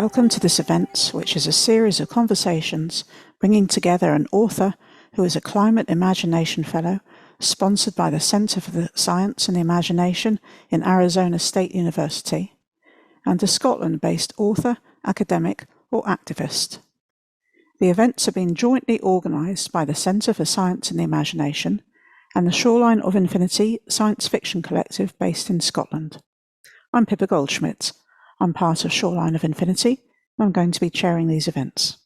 Welcome to this event, which is a series of conversations bringing together an author who is a Climate Imagination Fellow, sponsored by the Center for the Science and the Imagination in Arizona State University, and a Scotland-based author, academic, or activist. The events have been jointly organised by the Center for Science and the Imagination and the Shoreline of Infinity science fiction collective based in Scotland. I'm Pippa Goldschmidt. I'm part of Shoreline of Infinity, and I'm going to be chairing these events.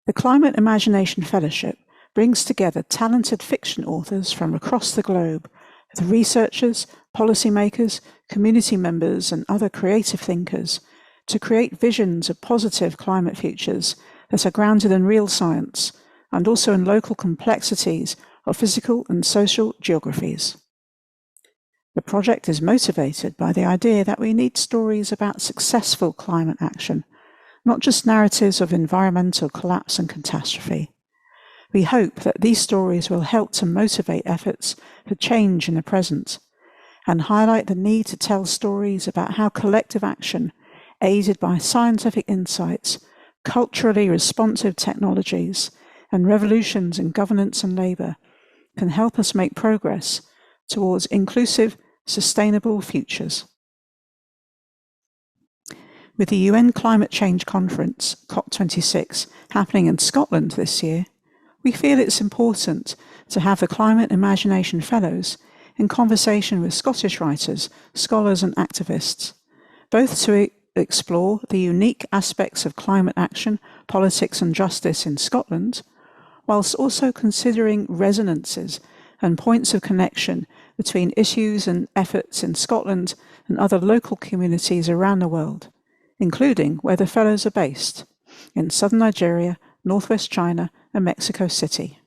The Climate Imagination Fellowship brings together talented fiction authors from across the globe with researchers, policymakers, community members, and other creative thinkers to create visions of positive climate futures that are grounded in real science and also in local complexities of physical and social geographies. The project is motivated by the idea that we need stories about successful climate action, not just narratives of environmental collapse and catastrophe. We hope that these stories will help to motivate efforts for change in the present and highlight the need to tell stories about how collective action, aided by scientific insights, culturally responsive technologies, and revolutions in governance and labour, can help us make progress towards inclusive, sustainable futures. With the UN Climate Change Conference, COP26, happening in Scotland this year, we feel it's important to have the Climate Imagination Fellows in conversation with Scottish writers, scholars and activists, both to explore the unique aspects of climate action, politics and justice in Scotland, whilst also considering resonances and points of connection between issues and efforts in Scotland and other local communities around the world, including where the fellows are based, in southern Nigeria, northwest China, and Mexico City.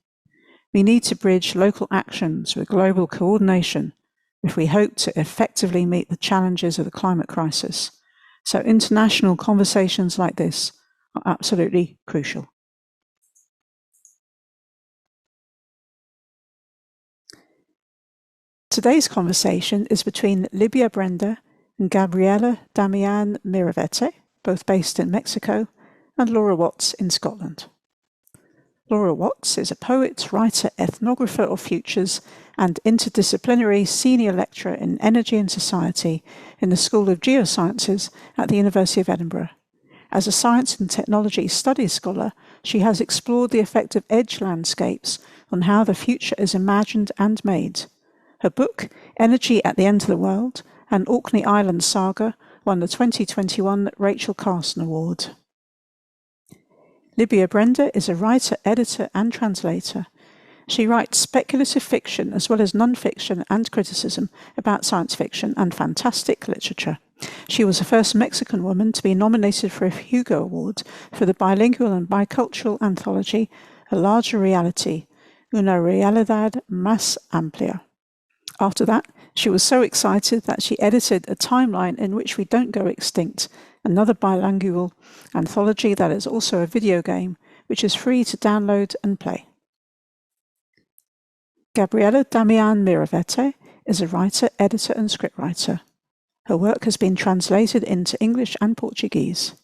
We need to bridge local actions with global coordination if we hope to effectively meet the challenges of the climate crisis. So international conversations like this are absolutely crucial. Today's conversation is between Libia Brenda and Gabriela Damian Miravete, both based in Mexico, and Laura Watts in Scotland. Laura Watts is a poet, writer, ethnographer of futures, and interdisciplinary senior lecturer in energy and society in the School of Geosciences at the University of Edinburgh. As a science and technology studies scholar, she has explored the effect of edge landscapes on how the future is imagined and made. Her book, Energy at the End of the World, and Orkney Island Saga won the 2021 Rachel Carson Award. Libia Brenda is a writer, editor and translator. She writes speculative fiction as well as non-fiction and criticism about science fiction and fantastic literature. She was the first Mexican woman to be nominated for a Hugo Award for the bilingual and bicultural anthology A Larger Reality, Una Realidad Más Amplia. After that, she was so excited that she edited A Timeline in Which We Don't Go Extinct, another bilingual anthology that is also a video game, which is free to download and play. Gabriela Damian Miravete is a writer, editor and scriptwriter. Her work has been translated into English and Portuguese.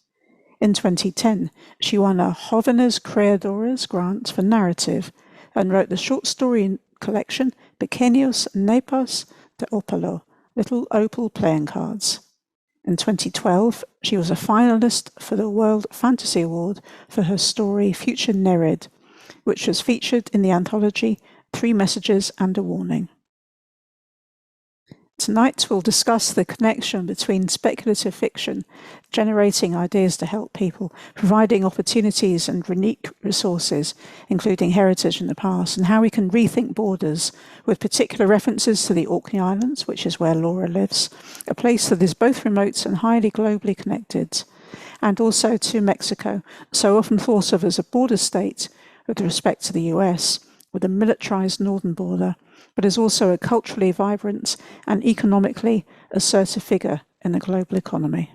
In 2010, she won a Jóvenes Creadoras grant for narrative and wrote the short story collection Pequeños Naipes de Opalo, Little Opal Playing Cards. In 2012, she was a finalist for the World Fantasy Award for her story Future Nerid, which was featured in the anthology 3 Messages and a Warning. Tonight we'll discuss the connection between speculative fiction, generating ideas to help people, providing opportunities and unique resources, including heritage in the past, and how we can rethink borders, with particular references to the Orkney Islands, which is where Laura lives, a place that is both remote and highly globally connected, and also to Mexico, so often thought of as a border state with respect to the US, with a militarized northern border, but is also a culturally vibrant and economically assertive figure in the global economy.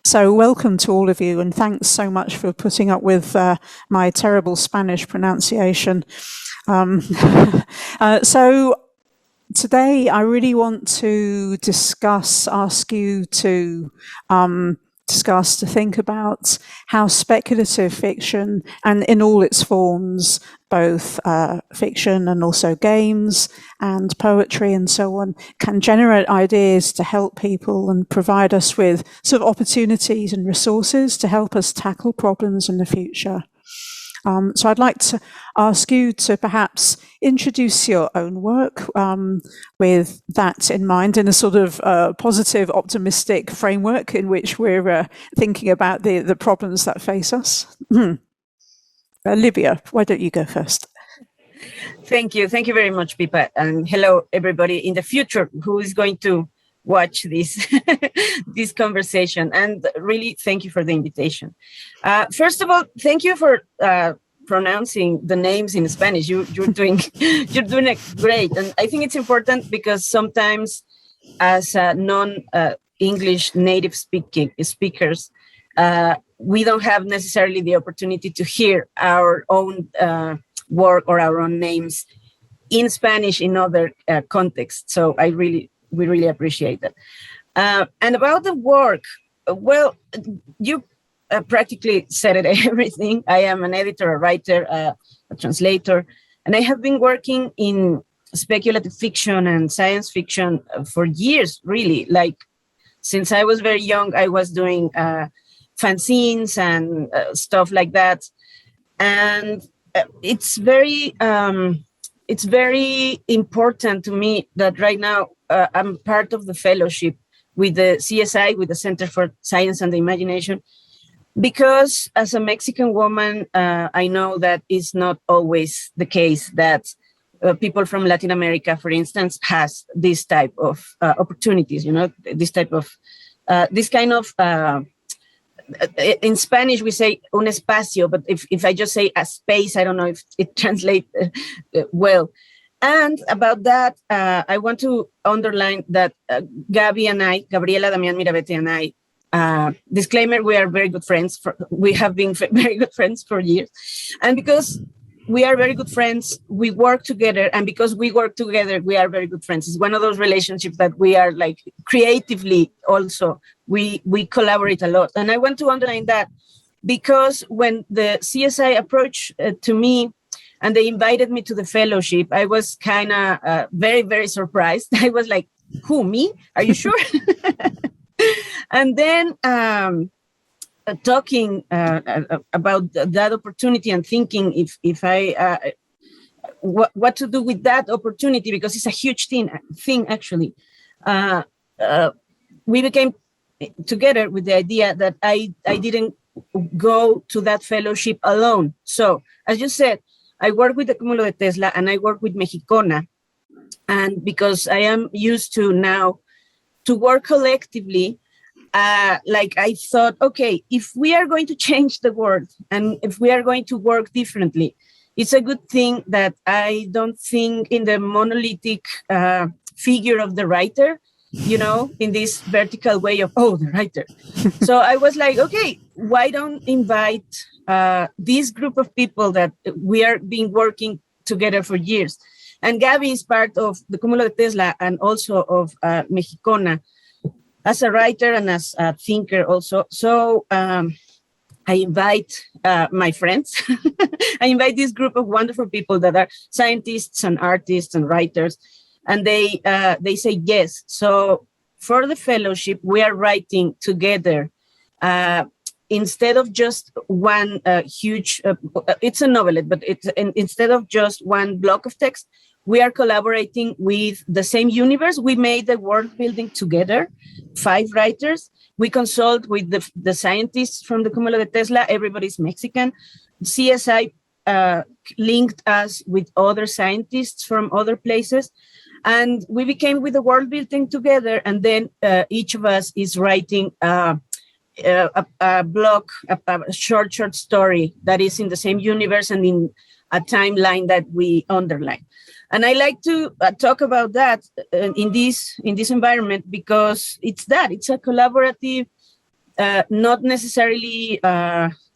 So welcome to all of you, and thanks so much for putting up with my terrible Spanish pronunciation. So today I really want to ask you to discuss, to think about how speculative fiction, and in all its forms, both fiction and also games and poetry and so on, can generate ideas to help people and provide us with sort of opportunities and resources to help us tackle problems in the future. So I'd like to ask you to perhaps introduce your own work with that in mind, in a sort of positive, optimistic framework in which we're thinking about the problems that face us. Livia, why don't you go first? Thank you. Thank you very much, Pipa. And hello, everybody in the future who is going to watch this this conversation. And really, thank you for the invitation. First of all, thank you for pronouncing the names in Spanish. You're doing it great. And I think it's important because sometimes, as non-English native speakers, we don't have necessarily the opportunity to hear our own work or our own names in Spanish in other contexts. So we really appreciate that. And about the work, well, you practically said it everything. I am an editor, a writer, a translator, and I have been working in speculative fiction and science fiction for years, really. Like, since I was very young, I was doing fanzines and stuff like that. And it's very important to me that right now I'm part of the fellowship with the CSI, with the Center for Science and the Imagination, because as a Mexican woman, I know that it's not always the case that people from Latin America, for instance, has this type of opportunities, this kind of in Spanish, we say un espacio, but if I just say a space, I don't know if it translates well. And about that, I want to underline that Gabi and I, Gabriela Damián Mirabete and I, disclaimer, we are very good friends. We have been very good friends for years. And because we are very good friends, we work together. And because we work together, we are very good friends. It's one of those relationships that we are like creatively also, we collaborate a lot. And I want to underline that because when the CSI approached to me and they invited me to the fellowship, I was kind of very, very surprised. I was like, who, me? Are you sure? And then talking about that opportunity and thinking if I what to do with that opportunity, because it's a huge thing actually. We became together with the idea that I didn't go to that fellowship alone. So as you said, I work with the Cúmulo de Tesla and I work with Mexicona, and because I am used to now to work collectively. Like I thought, okay, if we are going to change the world and if we are going to work differently, it's a good thing that I don't think in the monolithic figure of the writer, in this vertical way of, the writer. So I was like, okay, why don't invite this group of people that we are been working together for years. And Gabi is part of the Cúmulo de Tesla and also of Mexicona, as a writer and as a thinker also. So I invite my friends. I invite this group of wonderful people that are scientists and artists and writers, and they say yes. So for the fellowship, we are writing together. Instead of just one huge, it's a novelette, but instead of just one block of text, we are collaborating with the same universe. We made the world building together, 5 writers. We consult with the scientists from the Cúmulo de Tesla. Everybody's Mexican. CSI linked us with other scientists from other places. And we became with the world building together. And then each of us is writing a block, a short story that is in the same universe and in a timeline that we underline. And I like to talk about that in this environment because it's a collaborative, not necessarily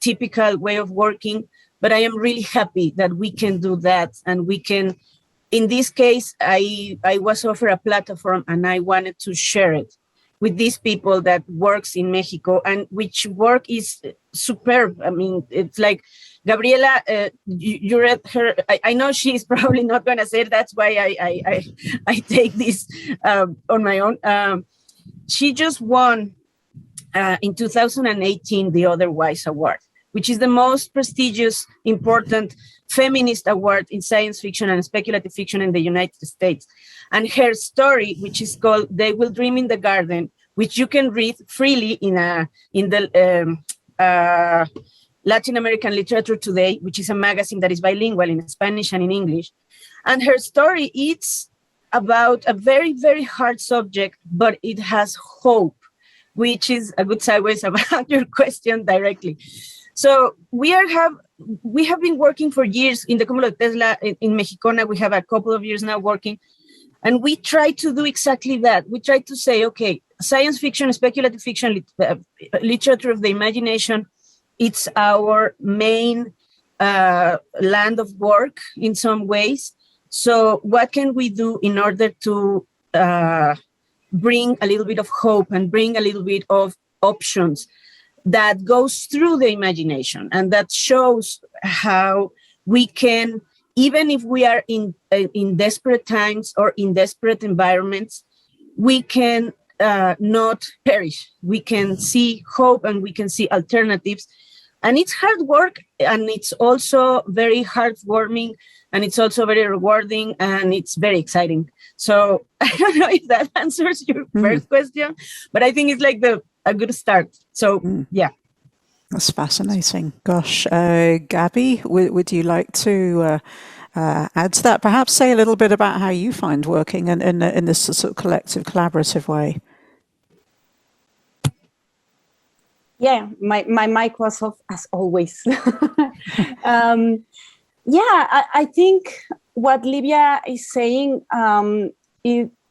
typical way of working, but I am really happy that we can do that and we can in this case, I was offered a platform and I wanted to share it with these people that works in Mexico, and which work is superb. I mean, it's like Gabriela, you read her. I know she's probably not going to say it. That's why I take this on my own. She just won in 2018 the Otherwise Award, which is the most prestigious, important feminist award in science fiction and speculative fiction in the United States. And her story, which is called "They Will Dream in the Garden," which you can read freely in the Latin American Literature Today, which is a magazine that is bilingual in Spanish and in English. And her story, it's about a very, very hard subject, but it has hope, which is a good sideways about your question directly. So we have been working for years in the Cúmulo de Tesla in Mexicona. We have a couple of years now working, and we try to do exactly that. We try to say, okay, science fiction, speculative fiction, literature of the imagination, it's our main land of work in some ways. So what can we do in order to bring a little bit of hope and bring a little bit of options that goes through the imagination, and that shows how we can, even if we are in desperate times or in desperate environments, we can not perish. We can see hope and we can see alternatives. And it's hard work, and it's also very heartwarming, and it's also very rewarding, and it's very exciting. So I don't know if that answers your first question, but I think it's like a good start. So yeah. That's fascinating. Gosh, Gabby, would you like to add to that? Perhaps say a little bit about how you find working in this sort of collective, collaborative way. Yeah, my mic was off as always. I think what Livia is saying,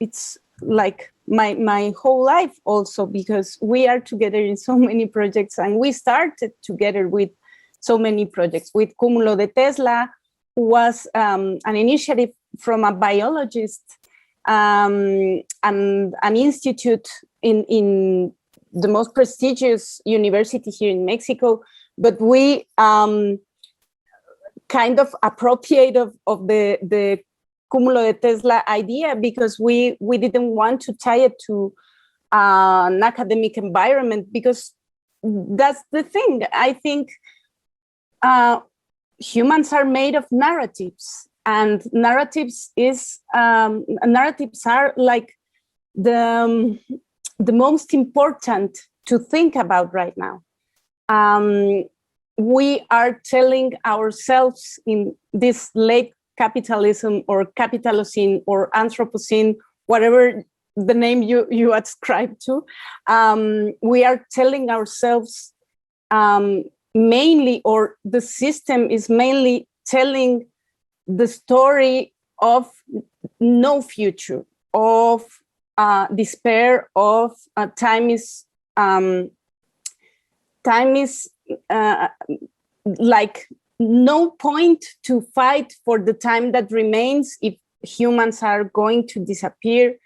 it's like my whole life also, because we are together in so many projects, and we started together with so many projects. With Cúmulo de Tesla was an initiative from a biologist and an institute in the most prestigious university here in Mexico, but we kind of appropriate of the Cúmulo de Tesla idea, because we didn't want to tie it to an academic environment, because that's the thing. I think humans are made of narratives, and narratives are like the most important to think about right now. We are telling ourselves in this late capitalism or capitalocene or Anthropocene, whatever the name you ascribe to, we are telling ourselves mainly, or the system is mainly telling the story of no future, of despair, of time is like no point to fight for the time that remains if humans are going to disappear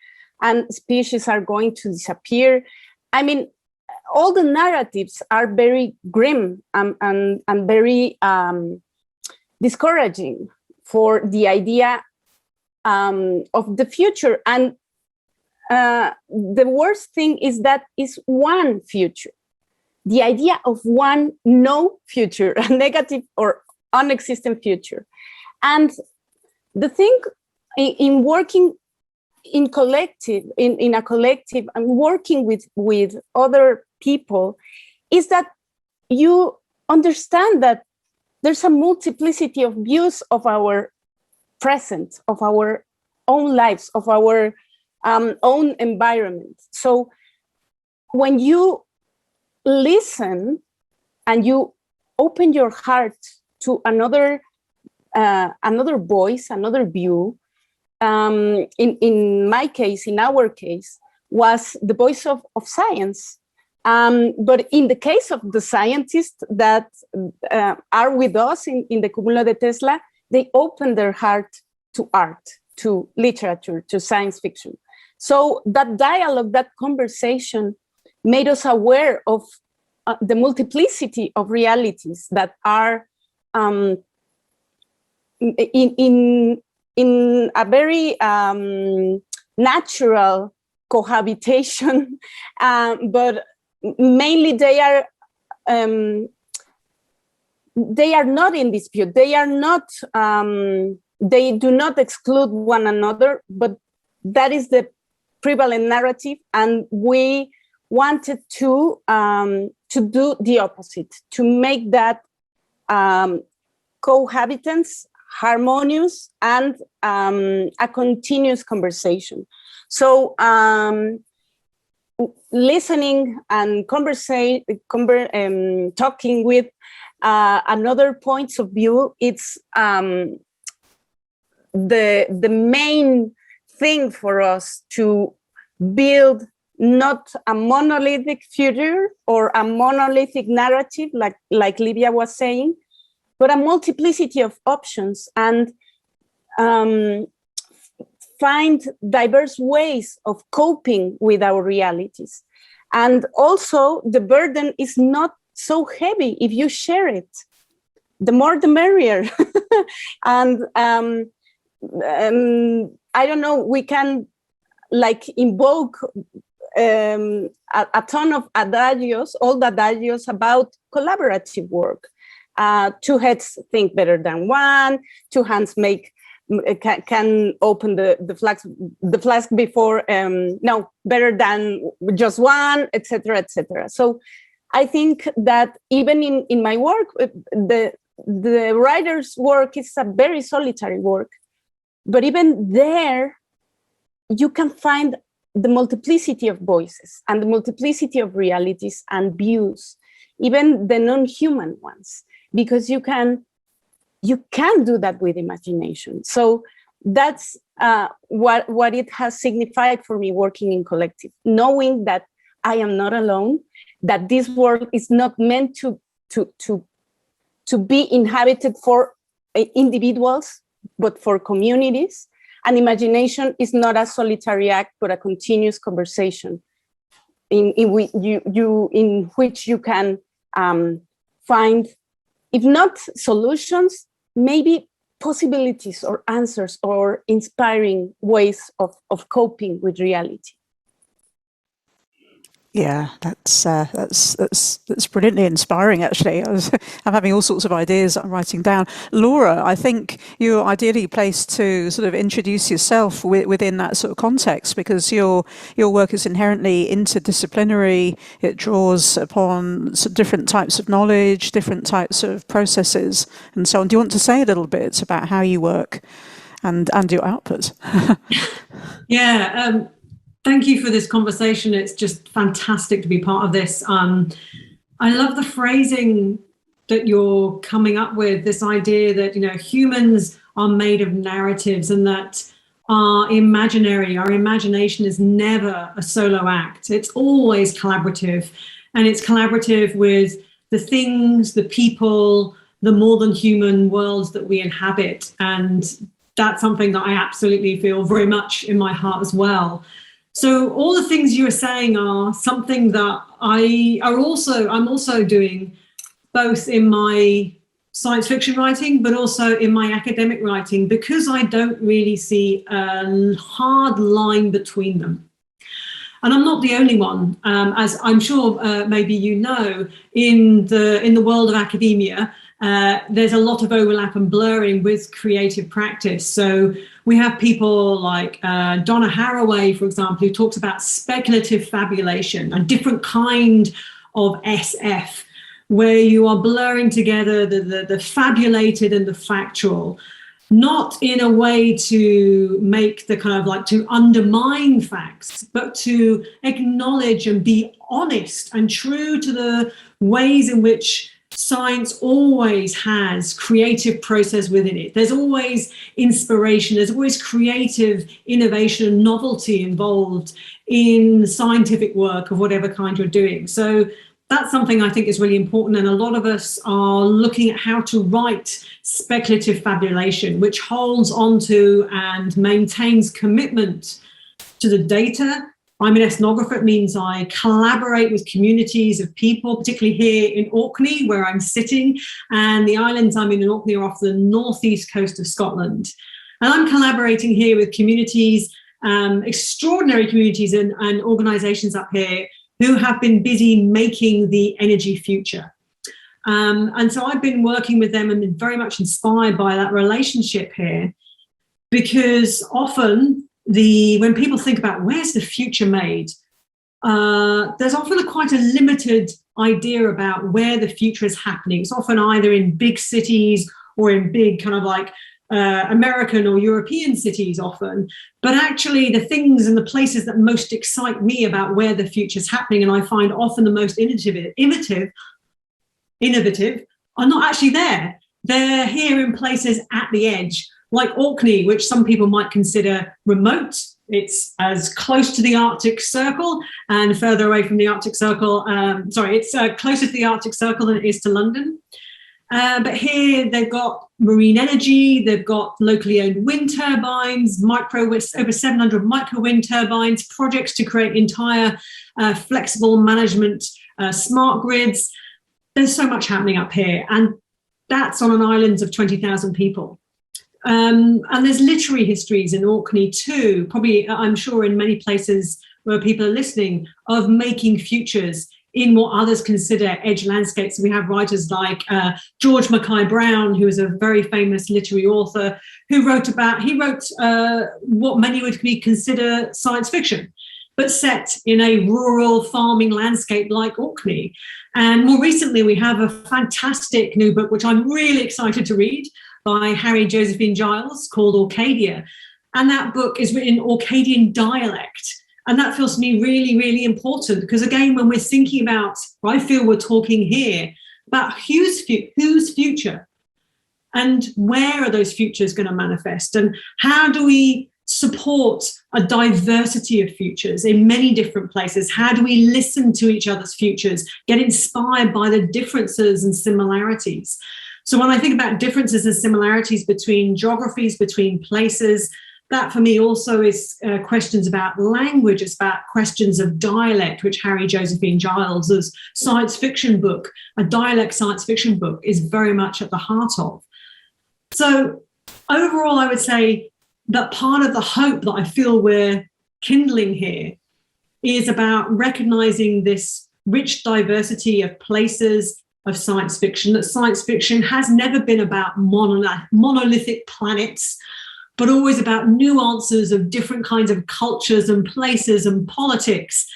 and species are going to disappear. I mean, all the narratives are very grim and very discouraging for the idea of the future. And the worst thing is that is one future. The idea of one no future, a negative or non-existent future. And the thing in working in collective, in a collective, and working with other people, is that you understand that there's a multiplicity of views of our present, of our own lives, of our own environment. So when you listen and you open your heart to another voice, another view, in my case, in our case, was the voice of science. But in the case of the scientists that are with us in the Cúmulo de Tesla, they open their heart to art. to literature, to science fiction. So that dialogue, that conversation made us aware of the multiplicity of realities that are in a very natural cohabitation, but mainly they are not in dispute. They are not. They do not exclude one another, but that is the prevalent narrative, and we wanted to do the opposite, to make that cohabitance harmonious and a continuous conversation. So listening and talking with another points of view, it's the main thing for us to build not a monolithic future or a monolithic narrative, like Livia was saying, but a multiplicity of options, and find diverse ways of coping with our realities. And also, the burden is not so heavy if you share it. The more, the merrier. And I don't know, we can invoke a ton of adagios, old adagios about collaborative work. Two heads think better than one. Two hands can open the flask before better than just one, etc., etc. So I think that even in my work, the writer's work is a very solitary work, but even there, you can find the multiplicity of voices and the multiplicity of realities and views, even the non-human ones, because you can do that with imagination. So that's what it has signified for me working in collective, knowing that I am not alone, that this world is not meant to be inhabited for individuals, but for communities. And imagination is not a solitary act, but a continuous conversation in which you can find, if not solutions, maybe possibilities or answers or inspiring ways of coping with reality. Yeah, that's brilliantly inspiring, actually. I'm having all sorts of ideas that I'm writing down. Laura, I think you're ideally placed to sort of introduce yourself within that sort of context, because your work is inherently interdisciplinary. It draws upon different types of knowledge, different types of processes, and so on. Do you want to say a little bit about how you work and your output? Yeah. Thank you for this conversation. It's just fantastic to be part of this. I love the phrasing that you're coming up with, this idea that, humans are made of narratives and that our imagination is never a solo act. It's always collaborative, and it's collaborative with the things, the people, the more than human worlds that we inhabit. And that's something that I absolutely feel very much in my heart as well. So all the things you were saying are something that I'm also doing, both in my science fiction writing, but also in my academic writing, because I don't really see a hard line between them. And I'm not the only one, as I'm sure maybe in the world of academia, there's a lot of overlap and blurring with creative practice. So we have people like Donna Haraway, for example, who talks about speculative fabulation, a different kind of SF, where you are blurring together the fabulated and the factual, not in a way to make the kind of to undermine facts, but to acknowledge and be honest and true to the ways in which science always has creative process within it. There's always inspiration, there's always creative innovation and novelty involved in scientific work of whatever kind you're doing. So that's something I think is really important. And a lot of us are looking at how to write speculative fabulation, which holds onto and maintains commitment to the data. I'm an ethnographer. It means I collaborate with communities of people, particularly here in Orkney, where I'm sitting. And the islands I'm in Orkney are off the northeast coast of Scotland. And I'm collaborating here with communities, extraordinary communities and organizations up here who have been busy making the energy future. And so I've been working with them and been very much inspired by that relationship here, because often when people think about where's the future made, there's often quite a limited idea about where the future is happening. It's often either in big cities or in big kind of like American or European cities often, but actually the things and the places that most excite me about where the future is happening, and I find often the most innovative are not actually there. They're here in places at the edge, like Orkney, which some people might consider remote. It's as close to the Arctic Circle and further away from the Arctic Circle. It's closer to the Arctic Circle than it is to London. But here they've got marine energy, they've got locally owned wind turbines, over 700 micro wind turbines, projects to create entire flexible management, smart grids. There's so much happening up here, and that's on an island of 20,000 people. And there's literary histories in Orkney too, probably I'm sure in many places where people are listening, of making futures in what others consider edge landscapes. We have writers like George Mackay Brown, who is a very famous literary author, who wrote what many would consider science fiction, but set in a rural farming landscape like Orkney. And more recently, we have a fantastic new book, which I'm really excited to read, by Harry Josephine Giles, called Arcadia. And that book is written in Orcadian dialect. And that feels to me really, really important, because again, when we're thinking about, I feel we're talking here about whose future and where are those futures going to manifest, and how do we support a diversity of futures in many different places? How do we listen to each other's futures, get inspired by the differences and similarities? So when I think about differences and similarities between geographies, between places, that for me also is questions about language. It's about questions of dialect, which Harry Josephine Giles' science fiction book, a dialect science fiction book, is very much at the heart of. So overall, I would say that part of the hope that I feel we're kindling here is about recognizing this rich diversity of places, of science fiction, that science fiction has never been about monolithic planets, but always about nuances of different kinds of cultures and places and politics.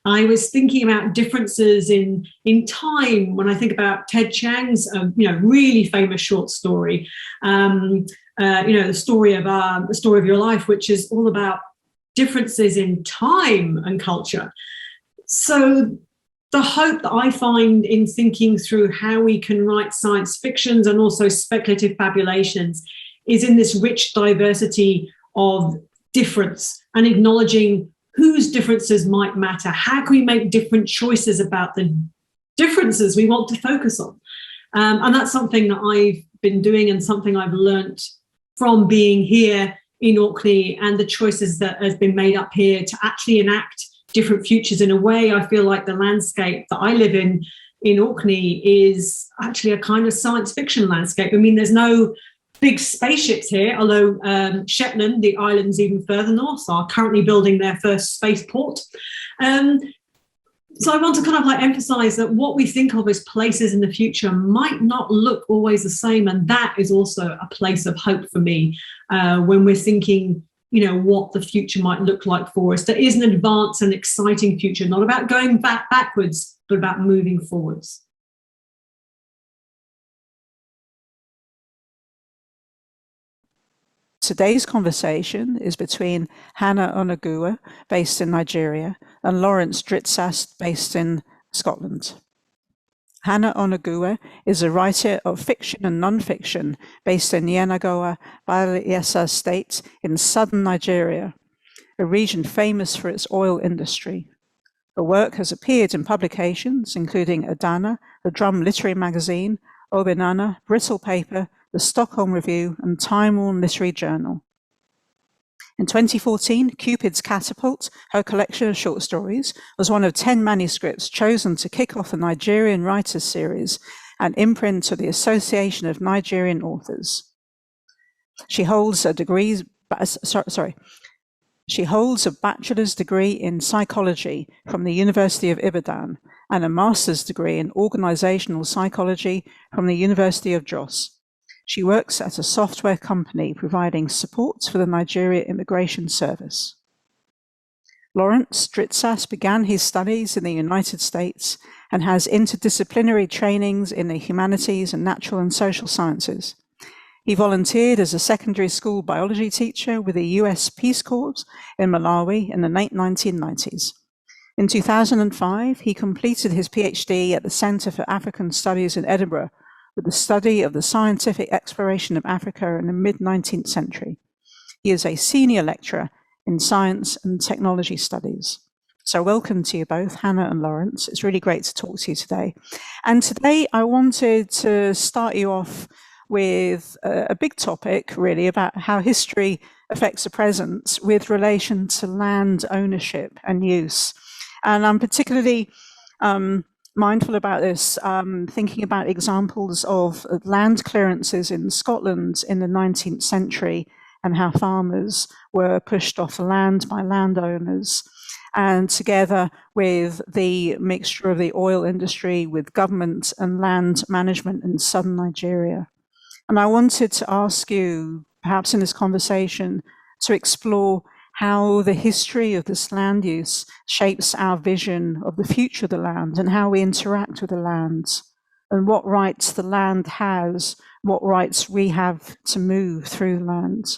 I was thinking about differences in time when I think about Ted Chiang's really famous short story, the story of your life, which is all about differences in time and culture. So the hope that I find in thinking through how we can write science fictions and also speculative fabulations is in this rich diversity of difference and acknowledging whose differences might matter. How can we make different choices about the differences we want to focus on? And that's something that I've been doing and something I've learned from being here in Orkney and the choices that has been made up here to actually enact different futures. In a way, I feel like the landscape that I live in Orkney is actually a kind of science fiction landscape. I mean, there's no big spaceships here, although Shetland, the islands even further north, are currently building their first spaceport. So I want to kind of like emphasize that what we think of as places in the future might not look always the same. And that is also a place of hope for me when we're thinking, what the future might look like for us. There is an advanced and exciting future, not about going backwards, but about moving forwards. Today's conversation is between Hannah Onaguwa, based in Nigeria, and Lawrence Dritsas, based in Scotland. Hannah Onaguwa is a writer of fiction and non-fiction based in Onaguwa, Bayelsa State in southern Nigeria, a region famous for its oil industry. Her work has appeared in publications including Adana, the Drum Literary Magazine, Obinana, Brittle Paper, the Stockholm Review, and Time Worn Literary Journal. In 2014, Cupid's Catapult, her collection of short stories, was one of 10 manuscripts chosen to kick off the Nigerian Writers Series, an imprint of the Association of Nigerian Authors. She holds a bachelor's degree in psychology from the University of Ibadan and a master's degree in organizational psychology from the University of Jos. She works at a software company providing support for the Nigeria Immigration Service. Lawrence Dritsas began his studies in the United States and has interdisciplinary trainings in the humanities and natural and social sciences. He volunteered as a secondary school biology teacher with the US Peace Corps in Malawi in the late 1990s. In 2005, he completed his PhD at the Centre for African Studies in Edinburgh with the study of the scientific exploration of Africa in the mid-19th century. He is a senior lecturer in science and technology studies. So welcome to you both, Hannah and Lawrence. It's really great to talk to you today. And today I wanted to start you off with a big topic, really, about how history affects the present with relation to land ownership and use. And I'm particularly mindful about this, thinking about examples of land clearances in Scotland in the 19th century and how farmers were pushed off the land by landowners, and together with the mixture of the oil industry with government and land management in southern Nigeria. And I wanted to ask you, perhaps in this conversation, to explore how the history of this land use shapes our vision of the future of the land and how we interact with the land, and what rights the land has, what rights we have to move through the land.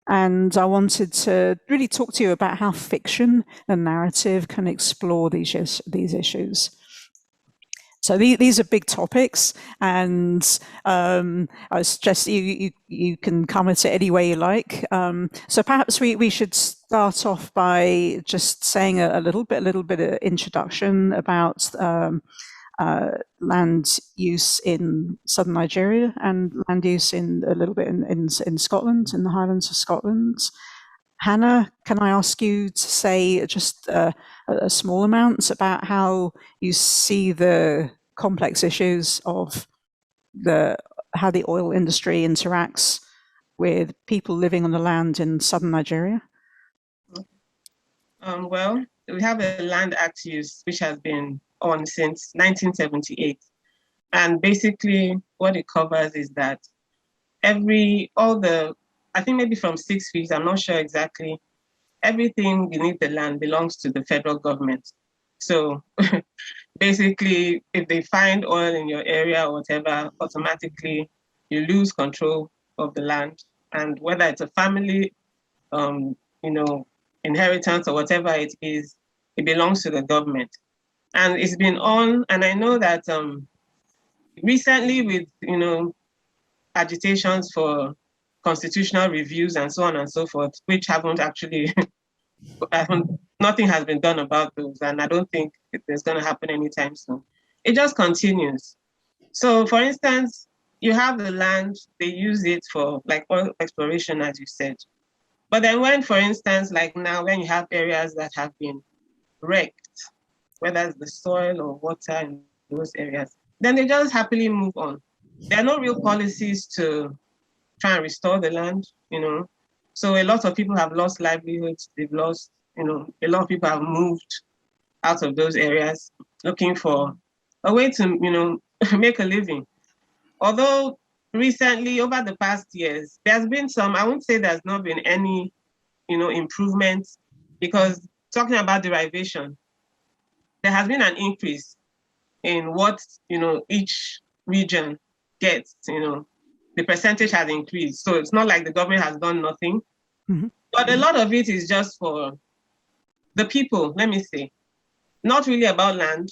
And I wanted to really talk to you about how fiction and narrative can explore these issues. So these are big topics, and I suggest you can come at it any way you like. So perhaps we should start off by just saying a little bit of introduction about land use in southern Nigeria and land use in a little bit in Scotland, in the Highlands of Scotland. Hannah, can I ask you to say just a small amount about how you see the complex issues of how the oil industry interacts with people living on the land in southern Nigeria? Well, we have a land act use which has been on since 1978. And basically what it covers is that I think maybe from 6 weeks, I'm not sure exactly, everything beneath the land belongs to the federal government. So basically, if they find oil in your area or whatever, automatically you lose control of the land. And whether it's a family, inheritance or whatever it is, it belongs to the government. And it's been on, and I know that recently with, agitations for constitutional reviews and so on and so forth, which haven't actually, nothing has been done about those. And I don't think there's going to happen anytime soon. It just continues. So for instance, you have the land, they use it for like oil exploration, as you said. But then when, for instance, like now, when you have areas that have been wrecked, whether it's the soil or water in those areas, then they just happily move on. There are no real policies to try and restore the land, So a lot of people have lost livelihoods. They've lost, a lot of people have moved out of those areas looking for a way to, make a living. Although recently, over the past years, there's been some, I won't say there's not been any, improvements, because talking about derivation, there has been an increase in what, each region gets, the percentage has increased. So it's not like the government has done nothing, but a lot of it is just for the people, let me say, not really about land.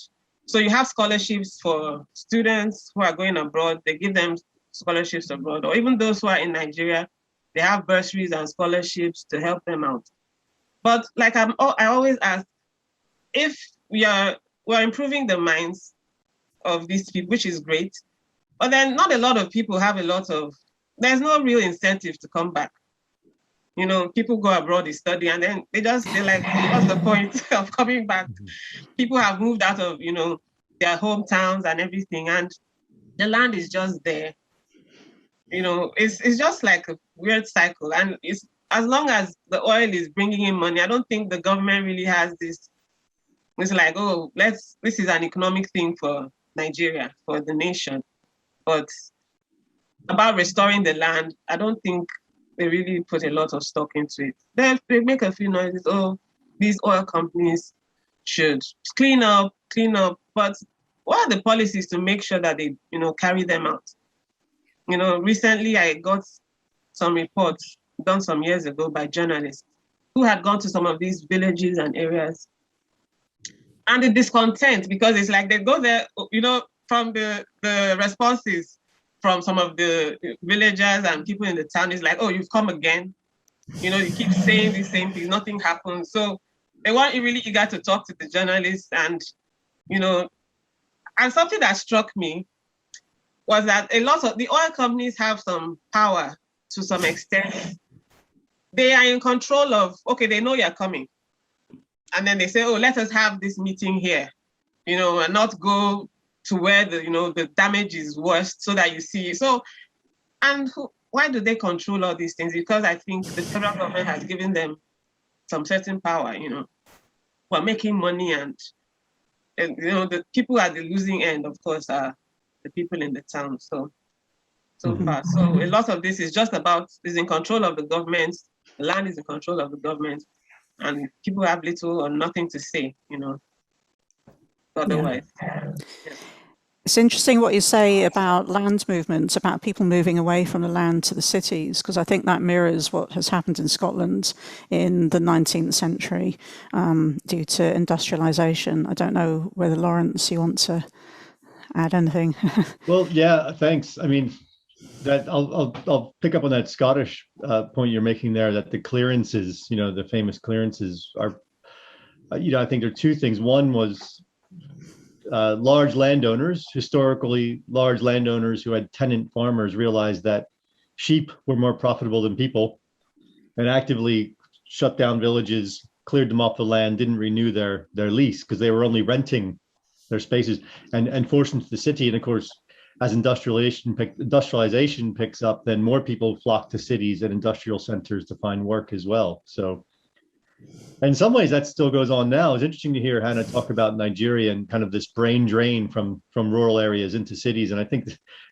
So you have scholarships for students who are going abroad, they give them scholarships abroad, or even those who are in Nigeria, they have bursaries and scholarships to help them out. But like I always ask, if we're improving the minds of these people, which is great, but then not a lot of people have there's no real incentive to come back. You know, people go abroad, they study, and then they're like, what's the point of coming back? People have moved out of, you know, their hometowns and everything, and the land is just there. You know, it's just like a weird cycle. And it's, as long as the oil is bringing in money, I don't think the government really has this. It's like, oh, this is an economic thing for Nigeria, for the nation. But about restoring the land, I don't think they really put a lot of stock into it. They make a few noises, oh, these oil companies should clean up. But what are the policies to make sure that they, you know, carry them out? You know, recently I got some reports done some years ago by journalists who had gone to some of these villages and areas. And the discontent, because it's like they go there, you know, from the responses from some of the villagers and people in the town is like, oh, you've come again. You know, you keep saying the same thing, nothing happens. So they weren't really eager to talk to the journalists. And, you know, and something that struck me was that a lot of the oil companies have some power to some extent. They are in control of, okay, they know you're coming. And then they say, oh, let us have this meeting here, you know, and not go to where the damage is worst so that you see. So, and why do they control all these things? Because I think the federal government has given them some certain power, you know, for making money, and you know, the people at the losing end, of course, are the people in the town. So far. So a lot of this is just is in control of the government. The land is in control of the government, and people have little or nothing to say, you know, otherwise. Yeah. It's interesting what you say about land movements, about people moving away from the land to the cities, because I think that mirrors what has happened in Scotland in the 19th century due to industrialisation. I don't know whether, Lawrence, you want to add anything? Well, yeah, thanks. I mean, that I'll pick up on that Scottish point you're making there, that the clearances, you know, the famous clearances are, you know, I think there are two things. One was large landowners, historically large landowners who had tenant farmers, realized that sheep were more profitable than people and actively shut down villages, cleared them off the land, didn't renew their lease because they were only renting their spaces and forced into the city. And of course, as industrialization picks up, then more people flock to cities and industrial centers to find work as well. So in some ways that still goes on now. It's interesting to hear Hannah talk about Nigeria and kind of this brain drain from rural areas into cities. And I think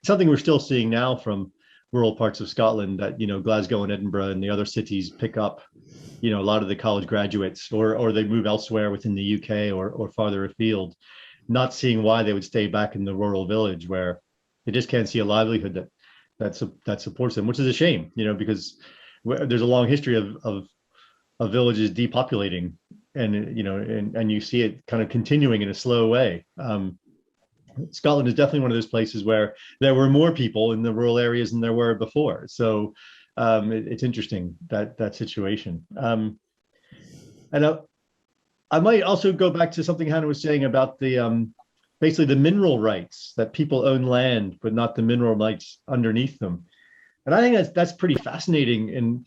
something we're still seeing now from rural parts of Scotland, that, you know, Glasgow and Edinburgh and the other cities pick up, you know, a lot of the college graduates, or they move elsewhere within the UK or farther afield, not seeing why they would stay back in the rural village where they just can't see a livelihood that supports them, which is a shame, you know, because there's a long history of villages depopulating, and you know, and you see it kind of continuing in a slow way. Scotland is definitely one of those places where there were more people in the rural areas than there were before. So it's interesting, that situation. And I might also go back to something Hannah was saying about the basically the mineral rights, that people own land but not the mineral rights underneath them. And I think that's pretty fascinating, and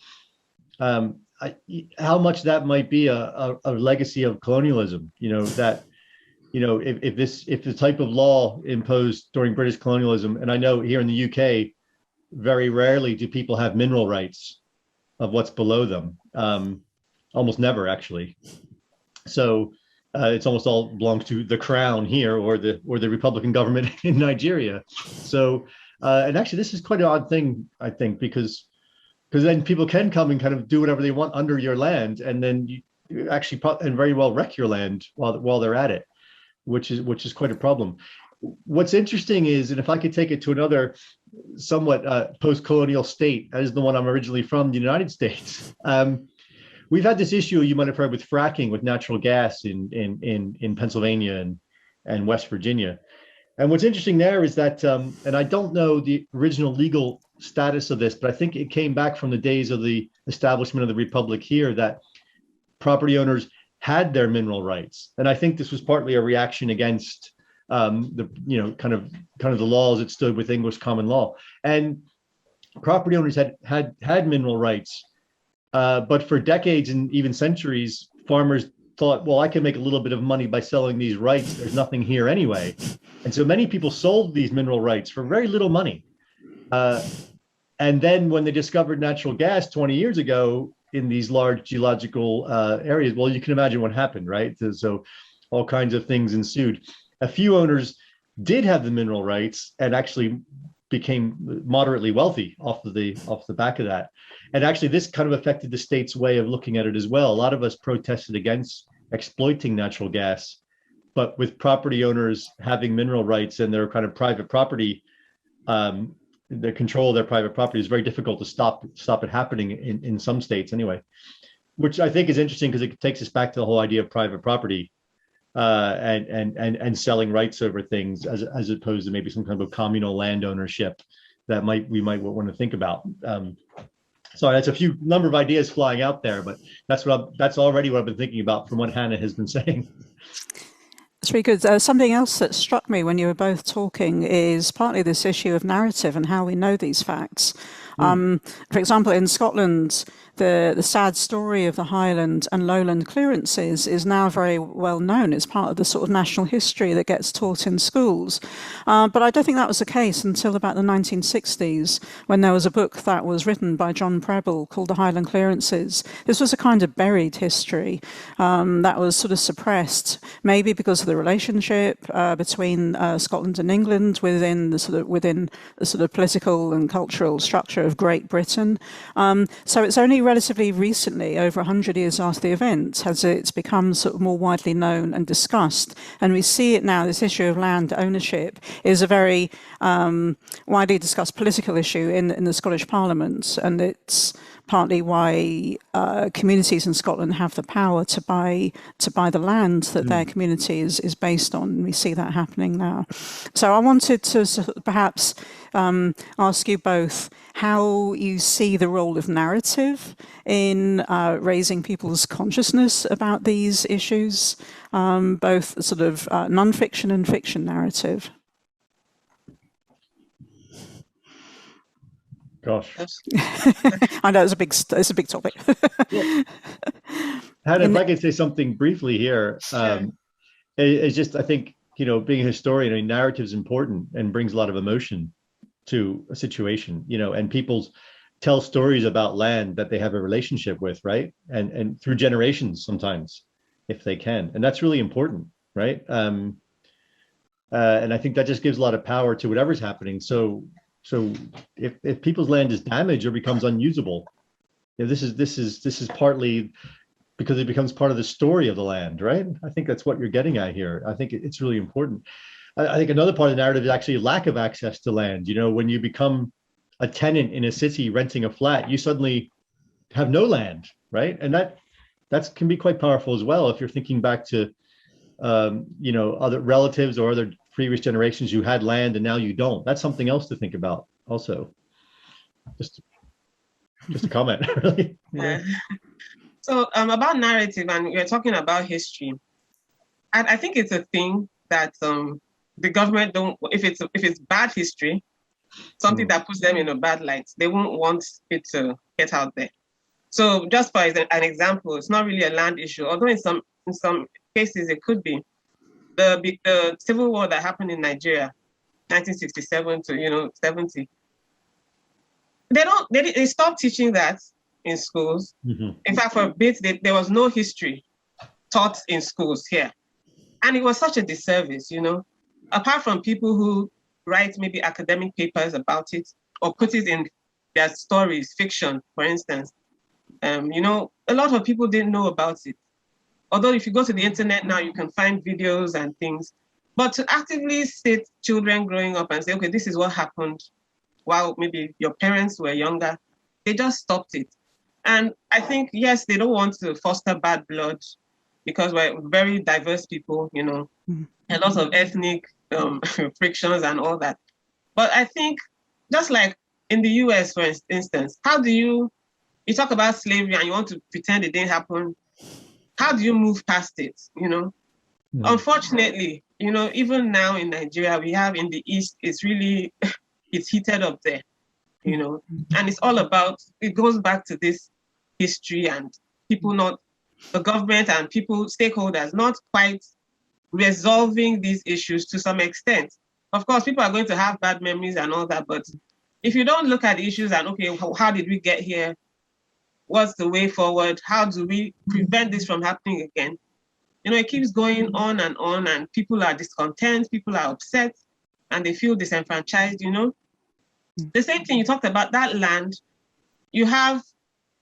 how much that might be a legacy of colonialism. You know, that, you know, if the type of law imposed during British colonialism, and I know here in the UK, very rarely do people have mineral rights of what's below them. Almost never, actually. So it's almost all belongs to the crown here, or the Republican government in Nigeria. So and actually, this is quite an odd thing, I think, because then people can come and kind of do whatever they want under your land, and then you actually and very well wreck your land while they're at it, which is quite a problem. What's interesting is, and if I could take it to another somewhat post-colonial state, as the one I'm originally from, the United States, we've had this issue you might have heard with fracking, with natural gas in Pennsylvania and West Virginia. And what's interesting there is that, and I don't know the original legal status of this, but I think it came back from the days of the establishment of the Republic here, that property owners had their mineral rights. And I think this was partly a reaction against the, you know, kind of the laws that stood with English common law. And property owners had mineral rights, but for decades and even centuries, farmers thought, well, I can make a little bit of money by selling these rights. There's nothing here anyway. And so many people sold these mineral rights for very little money. And then when they discovered natural gas 20 years ago in these large geological areas, well, you can imagine what happened, right? So all kinds of things ensued. A few owners did have the mineral rights and actually became moderately wealthy off the back of that. And actually this kind of affected the state's way of looking at it as well. A lot of us protested against exploiting natural gas, but with property owners having mineral rights and their kind of private property, the control of their private property is very difficult to stop it happening in some states anyway, which I think is interesting because it takes us back to the whole idea of private property and selling rights over things as opposed to maybe some kind of communal land ownership that we might want to think about. Sorry, that's a number of ideas flying out there, but that's already what I've been thinking about from what Hannah has been saying. That's very good. Something else that struck me when you were both talking is partly this issue of narrative and how we know these facts. For example, in Scotland, the sad story of the Highland and Lowland clearances is now very well known. It's part of the sort of national history that gets taught in schools. But I don't think that was the case until about the 1960s, when there was a book that was written by John Preble called The Highland Clearances. This was a kind of buried history that was sort of suppressed, maybe because of the relationship between Scotland and England within the sort of political and cultural structure of Great Britain. So it's only relatively recently, over 100 years after the event, has it become sort of more widely known and discussed. And we see it now, this issue of land ownership is a very widely discussed political issue in the Scottish Parliament. And it's partly why communities in Scotland have the power to buy the land that their community is based on. And we see that happening now. So I wanted to perhaps ask you both how you see the role of narrative in raising people's consciousness about these issues, both sort of non-fiction and fiction narrative. Gosh, I know it's a big topic. Hannah, if I could say something briefly here, it's just, I think, you know, being a historian, I mean, narrative is important and brings a lot of emotion to a situation, you know, and people tell stories about land that they have a relationship with, right? And through generations sometimes, if they can, and that's really important, right? And I think that just gives a lot of power to whatever's happening. So if people's land is damaged or becomes unusable, you know, this is partly because it becomes part of the story of the land, right? I think that's what you're getting at here. I think it's really important. I think another part of the narrative is actually lack of access to land. You know, when you become a tenant in a city renting a flat, you suddenly have no land, right? And that can be quite powerful as well if you're thinking back to you know, other relatives or other previous generations who had land and now you don't. That's something else to think about also. Just a comment, really. Yeah. So about narrative, and we're talking about history. And I think it's a thing that the government don't, if it's bad history, something that puts them in a bad light, they won't want it to get out there. So just for an example, it's not really a land issue, although in some cases it could be. The civil war that happened in Nigeria, 1967 to 70. They stopped teaching that in schools. In fact, for a bit, there was no history taught in schools here, and it was such a disservice, you know. Apart from people who write maybe academic papers about it or put it in their stories, fiction, for instance, you know, a lot of people didn't know about it. Although if you go to the internet now, you can find videos and things. But to actively sit children growing up and say, okay, this is what happened while maybe your parents were younger, they just stopped it. And I think, yes, they don't want to foster bad blood because we're very diverse people, you know, a lot of ethnic frictions and all that. But I think just like in the US, for instance, how do you talk about slavery and you want to pretend it didn't happen? how do you move past it, you know? Unfortunately, you know, even now in Nigeria, we have in the East, it's really, it's heated up there, you know, and it's all about, it goes back to this history and people not, the government and people, stakeholders, not quite resolving these issues to some extent. Of course, people are going to have bad memories and all that, but if you don't look at the issues and, okay, how did we get here? What's the way forward? How do we prevent this from happening again? You know, it keeps going on, and people are discontent, people are upset, and they feel disenfranchised, you know. The same thing you talked about, that land, you have,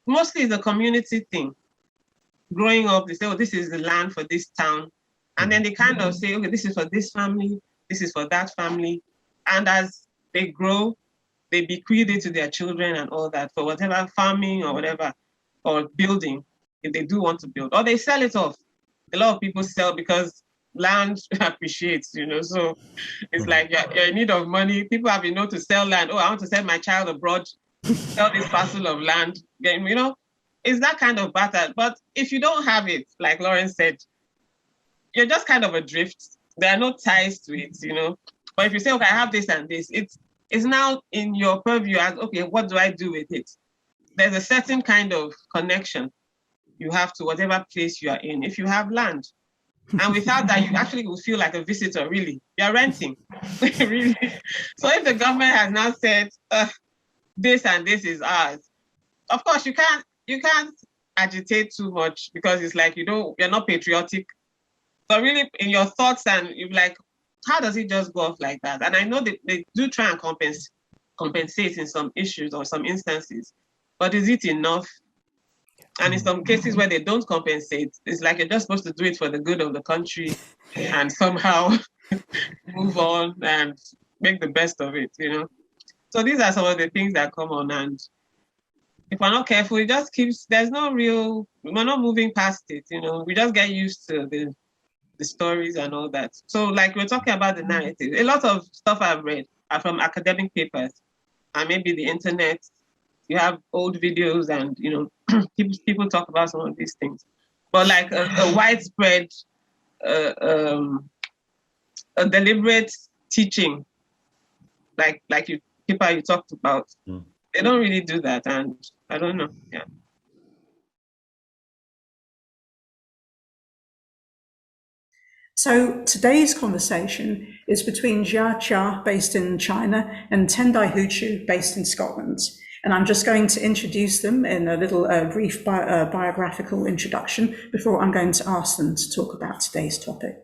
mostly the community thing. Growing up, they say, oh, this is the land for this town. And then they kind of say, okay, this is for this family, this is for that family. And as they grow, they bequeath it to their children and all that for whatever farming or whatever, or building, if they do want to build, or they sell it off. A lot of people sell because land appreciates, you know, so it's like you're in need of money. People have been known to sell land. Oh, I want to send my child abroad, sell this parcel of land, you know, it's that kind of battle. But if you don't have it, like Lauren said, you're just kind of adrift. There are no ties to it, you know. But if you say, okay, I have this and this, it's now in your purview as, okay, what do I do with it? There's a certain kind of connection you have to whatever place you are in, if you have land. And without that, you actually will feel like a visitor, really. You're renting, really. So if the government has now said, this and this is ours, of course, you can't agitate too much because it's like you're not patriotic. But really, in your thoughts, and you're like, how does it just go off like that? And I know they do try and compensate in some issues or some instances, but is it enough? And in some cases where they don't compensate, it's like you're just supposed to do it for the good of the country and somehow move on and make the best of it, you know? So these are some of the things that come on, and if we're not careful, it just keeps, we're not moving past it, you know? We just get used to the stories and all that. So like we're talking about the narrative, a lot of stuff I've read are from academic papers and maybe the internet. You have old videos and, you know, people talk about some of these things. But like a widespread, a deliberate teaching, like people you talked about, they don't really do that. And I don't know, yeah. So today's conversation is between Jia Chia, based in China, and Tendai Huchu, based in Scotland. And I'm just going to introduce them in a little brief biographical introduction before I'm going to ask them to talk about today's topic.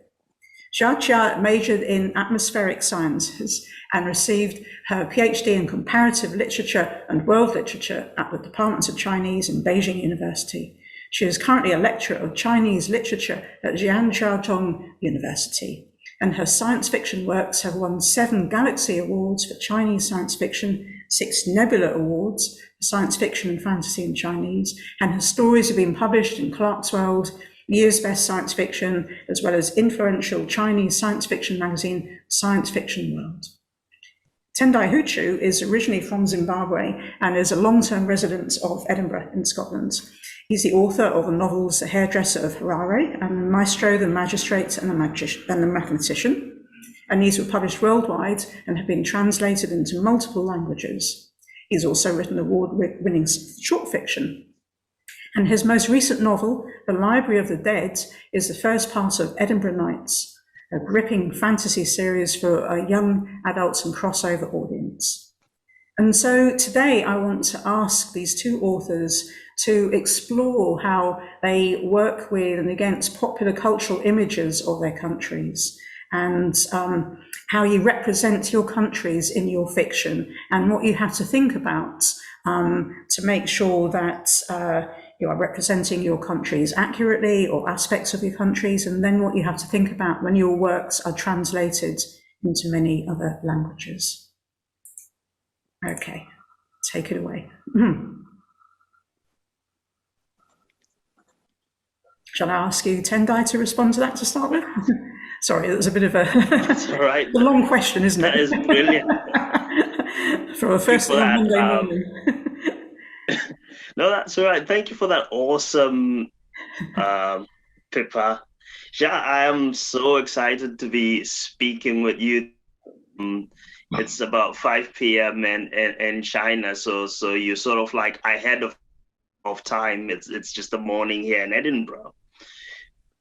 Jia Chia majored in atmospheric sciences and received her PhD in comparative literature and world literature at the Department of Chinese in Beijing University. She is currently a lecturer of Chinese literature at Jianjiaotong University, and her science fiction works have won 7 Galaxy Awards for Chinese science fiction, 6 Nebula Awards for science fiction and fantasy in Chinese, and her stories have been published in Clarkesworld, Year's Best Science Fiction, as well as influential Chinese science fiction magazine, Science Fiction World. Tendai Huchu is originally from Zimbabwe and is a long-term resident of Edinburgh in Scotland. He's the author of the novels The Hairdresser of Harare and Maestro, the Magistrate and the Mathematician, and these were published worldwide and have been translated into multiple languages. He's also written award-winning short fiction. And his most recent novel, The Library of the Dead, is the first part of Edinburgh Nights, a gripping fantasy series for a young adults and crossover audience. And so today I want to ask these two authors to explore how they work with and against popular cultural images of their countries, and how you represent your countries in your fiction, and what you have to think about to make sure that you are representing your countries accurately, or aspects of your countries, and then what you have to think about when your works are translated into many other languages. Okay, take it away. Shall I ask you, Tendai, to respond to that to start with? Sorry, that was a bit of That's all right. a long question, isn't it? That is brilliant. For a first thing on Monday morning. No, that's all right. Thank you for that awesome Pippa. Yeah, I am so excited to be speaking with you. It's about 5 p.m. in China, so you're sort of like ahead of time. It's just the morning here in Edinburgh.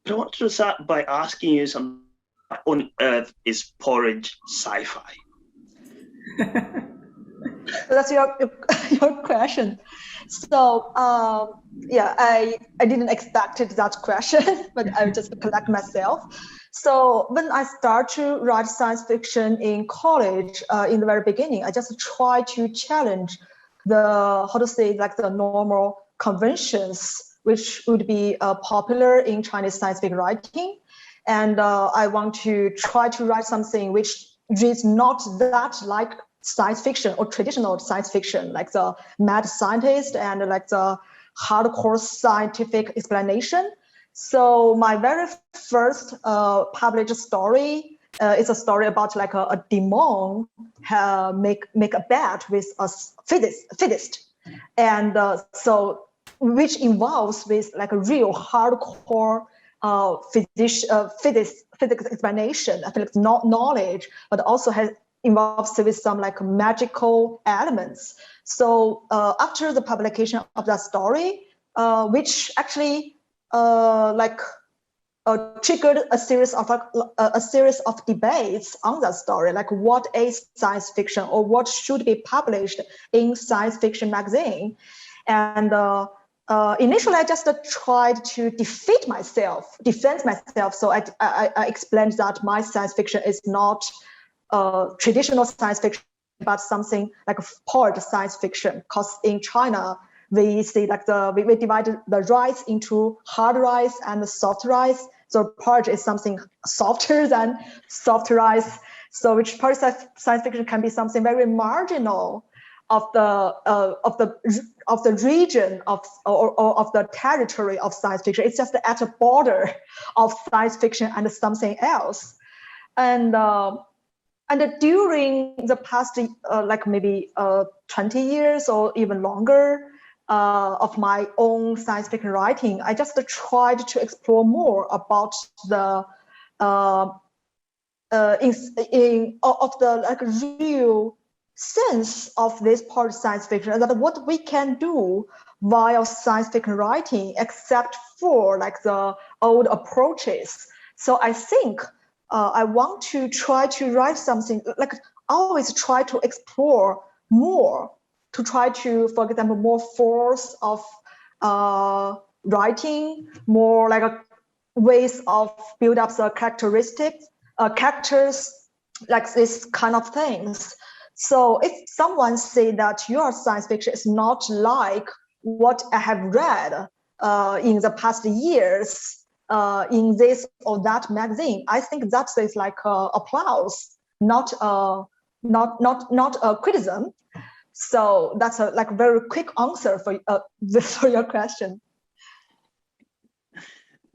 But I want to start by asking you something. What on earth is porridge sci-fi? That's your question. So yeah, I didn't expect that question, but I just collect myself. So when I start to write science fiction in college, in the very beginning, I just try to challenge the normal conventions which would be popular in Chinese science fiction writing. And I want to try to write something which reads not that like science fiction or traditional science fiction, like the mad scientist and like the hardcore scientific explanation. So my very first published story is a story about like a demon make a bet with a physicist, and so which involves with like a real hardcore physics explanation, physics knowledge, but also involves with some like magical elements. So after the publication of that story, which actually triggered a series of debates on that story, like what is science fiction or what should be published in science fiction magazine. And initially, I just tried to defend myself. So I explained that my science fiction is not traditional science fiction, but something like porridge science fiction. Because in China, we see like we divided the rice into hard rice and soft rice. So porridge is something softer than soft rice. So which porridge science fiction can be something very marginal of the region or of the territory of science fiction. It's just at the border of science fiction and something else. And during the past like maybe 20 years or even longer of my own science fiction writing, I just tried to explore more about the like real sense of this part of science fiction, and that what we can do while science fiction writing, except for like the old approaches. So I think I want to try to write something like always try to explore more, to try to, for example, more force of writing, more like ways of build up the characteristics, characters, like this kind of things. So if someone say that your science fiction is not like what I have read in the past years in this or that magazine, I think that is like applause, not a criticism. So that's a like very quick answer for your question.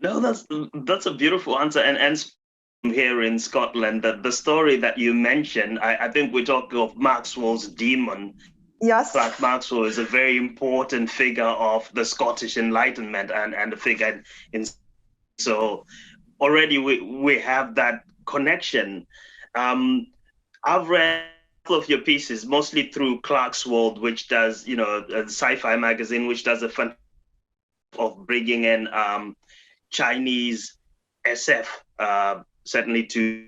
No, that's a beautiful answer. And here in Scotland, that the story that you mentioned, I think we talk of Maxwell's demon. Yes. Clerk Maxwell is a very important figure of the Scottish Enlightenment and a figure in. So already we have that connection. I've read of your pieces mostly through Clark's World, which does, a sci-fi magazine, which does a fun of bringing in Chinese SF, certainly to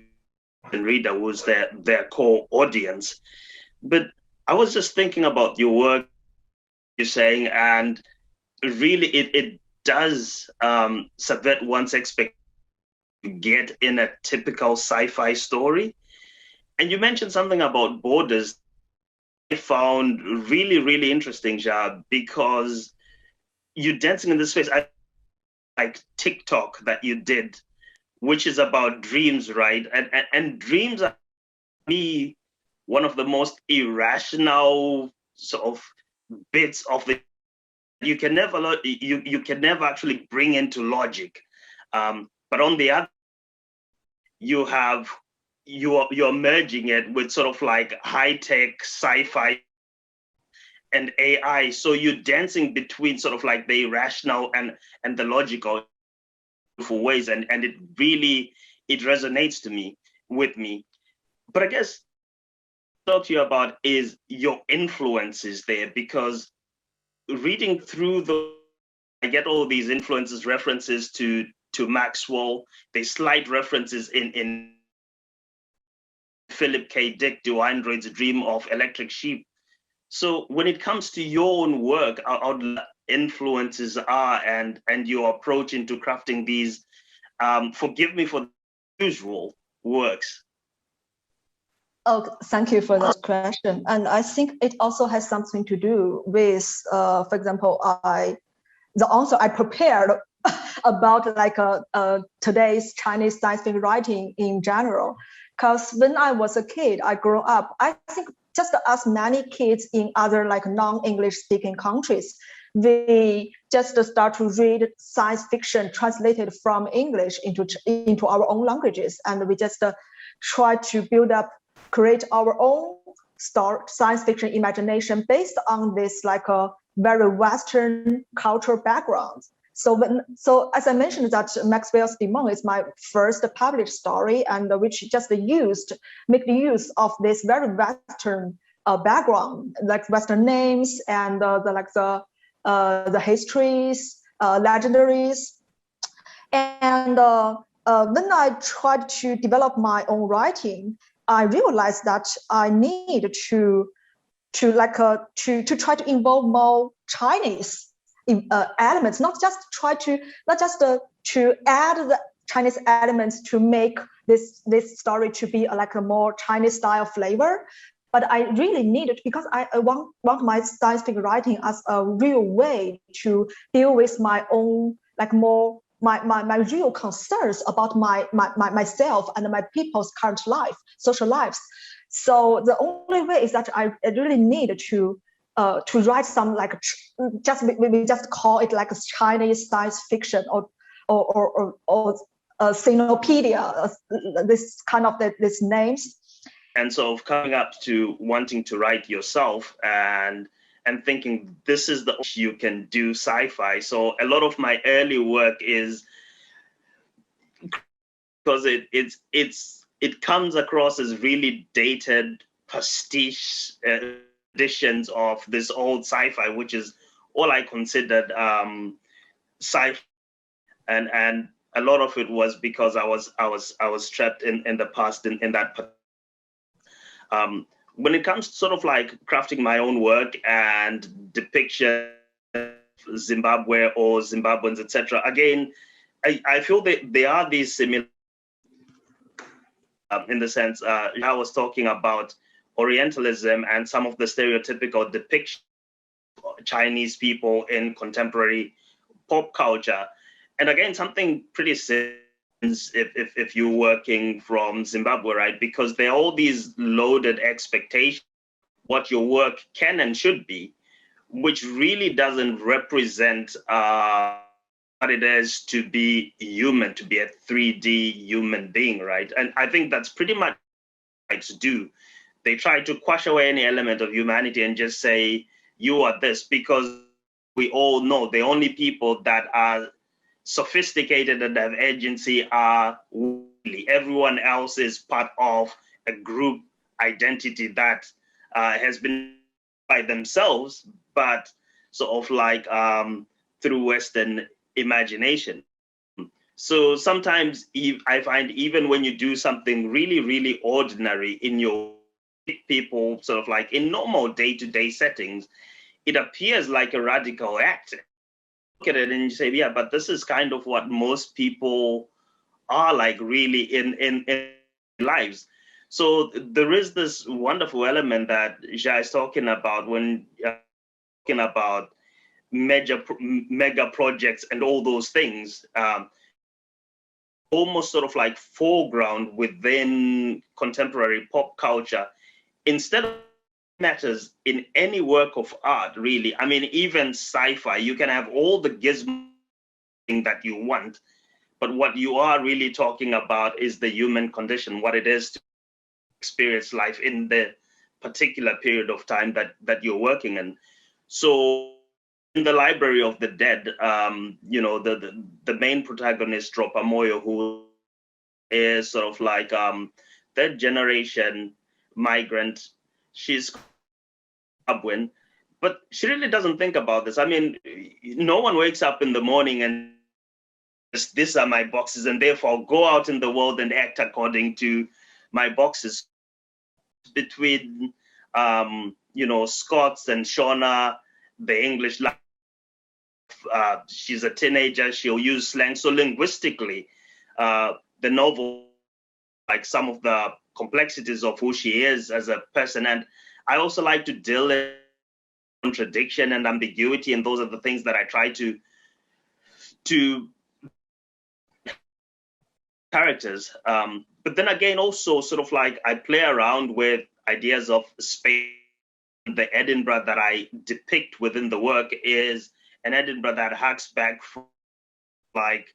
the reader was their core audience. But I was just thinking about your work you're saying, and really it does subvert one's expectation to get in a typical sci-fi story. And you mentioned something about borders I found really, really interesting, Ja, because you're dancing in this space. I like TikTok that you did, which is about dreams, right? And dreams are, for me, one of the most irrational sort of bits of the you can never actually bring into logic. But on the other, you're merging it with sort of like high-tech sci-fi and AI. So you're dancing between sort of like the irrational and the logical. beautiful ways, and it really, it resonates with me. But I guess talk to you about is your influences there, because reading through I get all these influences, references to Maxwell. There's slight references in Philip K. Dick, Do Androids Dream of Electric Sheep? So when it comes to your own work, how influences are and your approach into crafting these, forgive me for the usual works. Oh, thank you for that question. And I think it also has something to do with, for example, the answer I prepared about like today's Chinese science fiction writing in general. Because when I was a kid, I grew up, I think just as many kids in other like non-English speaking countries, we just start to read science fiction translated from English into our own languages. And we just try to create our own science fiction imagination based on this like a very Western cultural background. So as I mentioned, that Maxwell's Demon is my first published story, and which just make the use of this very Western background, like Western names and the histories, legendaries. And when I tried to develop my own writing, I realized that I need to try to involve more Chinese elements, not just to add the Chinese elements to make this story to be like a more Chinese style flavor, but I really need it because I want my science fiction writing as a real way to deal with my own like more my real concerns about myself and my people's current life, social lives. So the only way is that I really need to write some like we just call it like a Chinese science fiction or Sinopedia, this kind of these names. And so coming up to wanting to write yourself and thinking this is the you can do sci-fi. So a lot of my early work is because it comes across as really dated pastiche editions of this old sci-fi, which is all I considered sci-fi, and a lot of it was because I was trapped in the past in that. When it comes to sort of like crafting my own work and depiction of Zimbabwe or Zimbabweans, etc., again, I feel that there are these similar in the sense I was talking about Orientalism and some of the stereotypical depiction of Chinese people in contemporary pop culture. And again, something pretty simple if you're working from Zimbabwe, right? Because there are all these loaded expectations what your work can and should be, which really doesn't represent what it is to be human, to be a 3D human being, right? And I think that's pretty much what to do. They try to quash away any element of humanity and just say, you are this, because we all know the only people that are sophisticated and have agency are we. Everyone else is part of a group identity that has been by themselves, but sort of like through Western imagination. So sometimes I find even when you do something really, really ordinary in your people, sort of like in normal day-to-day settings, it appears like a radical act. Look at it and you say, yeah, but this is kind of what most people are like really in lives. So there is this wonderful element that Jia is talking about when talking about mega projects and all those things, almost sort of like foreground within contemporary pop culture, instead of matters in any work of art, really. I mean, even sci-fi, you can have all the gizmo that you want, but what you are really talking about is the human condition, what it is to experience life in the particular period of time that you're working in. So in the Library of the Dead, the main protagonist, Dropa Moyo, who is sort of like third generation migrant. She's Zimbabwean, but she really doesn't think about this. I mean, no one wakes up in the morning and these are my boxes, and therefore go out in the world and act according to my boxes. Between Scots and Shona, the English life, she's a teenager, she'll use slang. So linguistically, the novel, like some of the complexities of who she is as a person. And I also like to deal with contradiction and ambiguity, and those are the things that I try to characters. But then again, also sort of like I play around with ideas of space. The Edinburgh that I depict within the work is an Edinburgh that harks back from like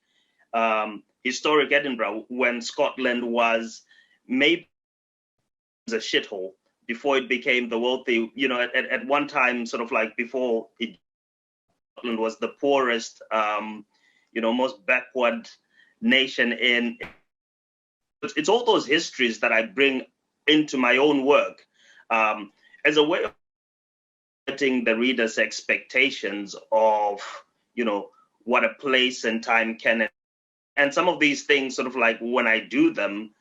historic Edinburgh, when Scotland was maybe a shithole before it became the wealthy, at one time, sort of like before Scotland was the poorest, most backward nation in. It's all those histories that I bring into my own work as a way of setting the reader's expectations of, what a place and time can. And some of these things, sort of like when I do them,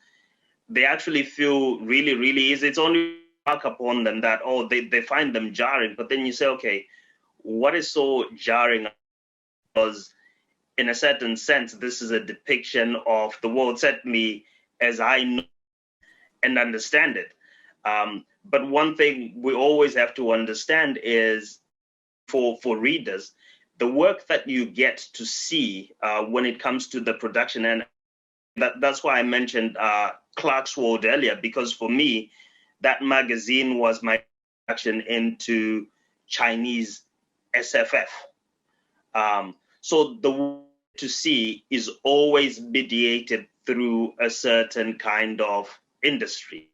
they actually feel really, really easy. It's only back upon them that, they find them jarring. But then you say, okay, what is so jarring? Because in a certain sense, this is a depiction of the world, certainly as I know and understand it. But one thing we always have to understand is for readers, the work that you get to see when it comes to the production. And that's why I mentioned Clark's World earlier, because for me, that magazine was my introduction into Chinese SFF. So the work to see is always mediated through a certain kind of industry.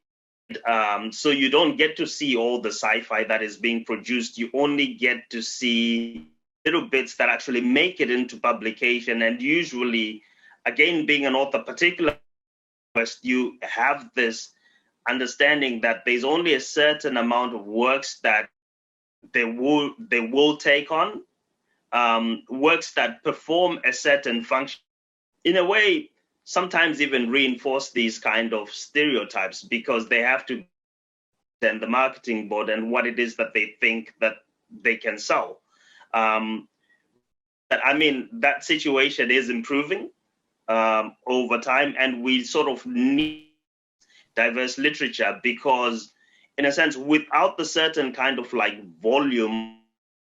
So you don't get to see all the sci-fi that is being produced. You only get to see little bits that actually make it into publication. And usually, again, being an author, particularly, you have this understanding that there's only a certain amount of works that they will take on, works that perform a certain function. In a way, sometimes even reinforce these kind of stereotypes, because they have to then the marketing board and what it is that they think that they can sell. But I mean, that situation is improving over time, and we sort of need diverse literature, because in a sense, without the certain kind of like volume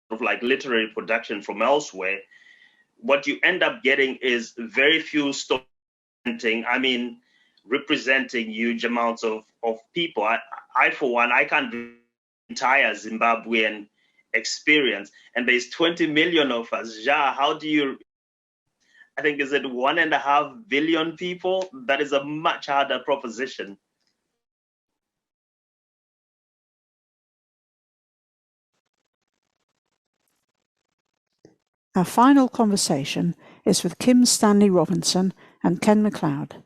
of like literary production from elsewhere, what you end up getting is very few stories, representing huge amounts of people. I for one, I can't entire Zimbabwean experience, and there's 20 million of us. Ja, how do you, I think, is it 1.5 billion people? That is a much harder proposition. Our final conversation is with Kim Stanley Robinson and Ken Mcleod.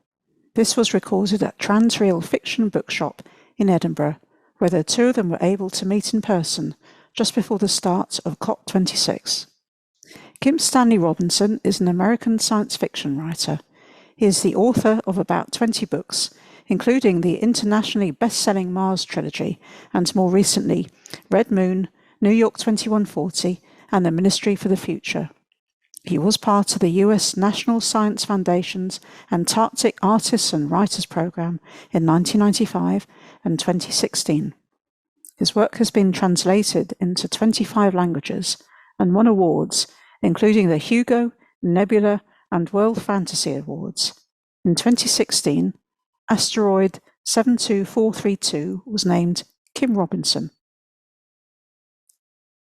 This was recorded at Transreal Fiction Bookshop in Edinburgh, where the two of them were able to meet in person just before the start of COP26. Kim Stanley Robinson is an American science fiction writer. He is the author of about 20 books, including the internationally best-selling Mars trilogy, and more recently, Red Moon, New York 2140, and the Ministry for the Future. He was part of the US National Science Foundation's Antarctic Artists and Writers Program in 1995 and 2016. His work has been translated into 25 languages and won awards, including the Hugo, Nebula, and World Fantasy Awards. In 2016, asteroid 72432 was named Kim Robinson.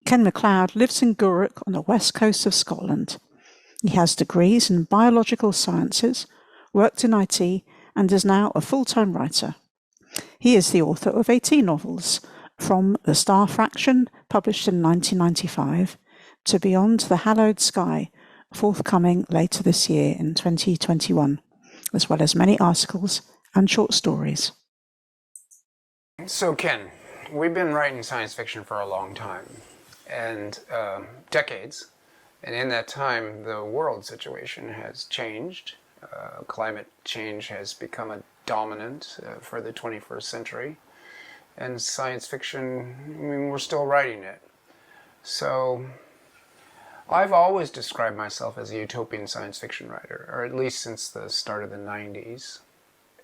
Ken Mcleod lives in Gourock on the west coast of Scotland. He has degrees in biological sciences, worked in IT, and is now a full-time writer. He is the author of 18 novels, from The Star Fraction, published in 1995, to Beyond the Hallowed Sky, forthcoming later this year in 2021, as well as many articles and short stories. So Ken, we've been writing science fiction for a long time, and decades, and in that time the world situation has changed. Climate change has become a dominant for the 21st century, and science fiction, I mean, we're still writing it. So I've always described myself as a utopian science fiction writer, or at least since the start of the 90s.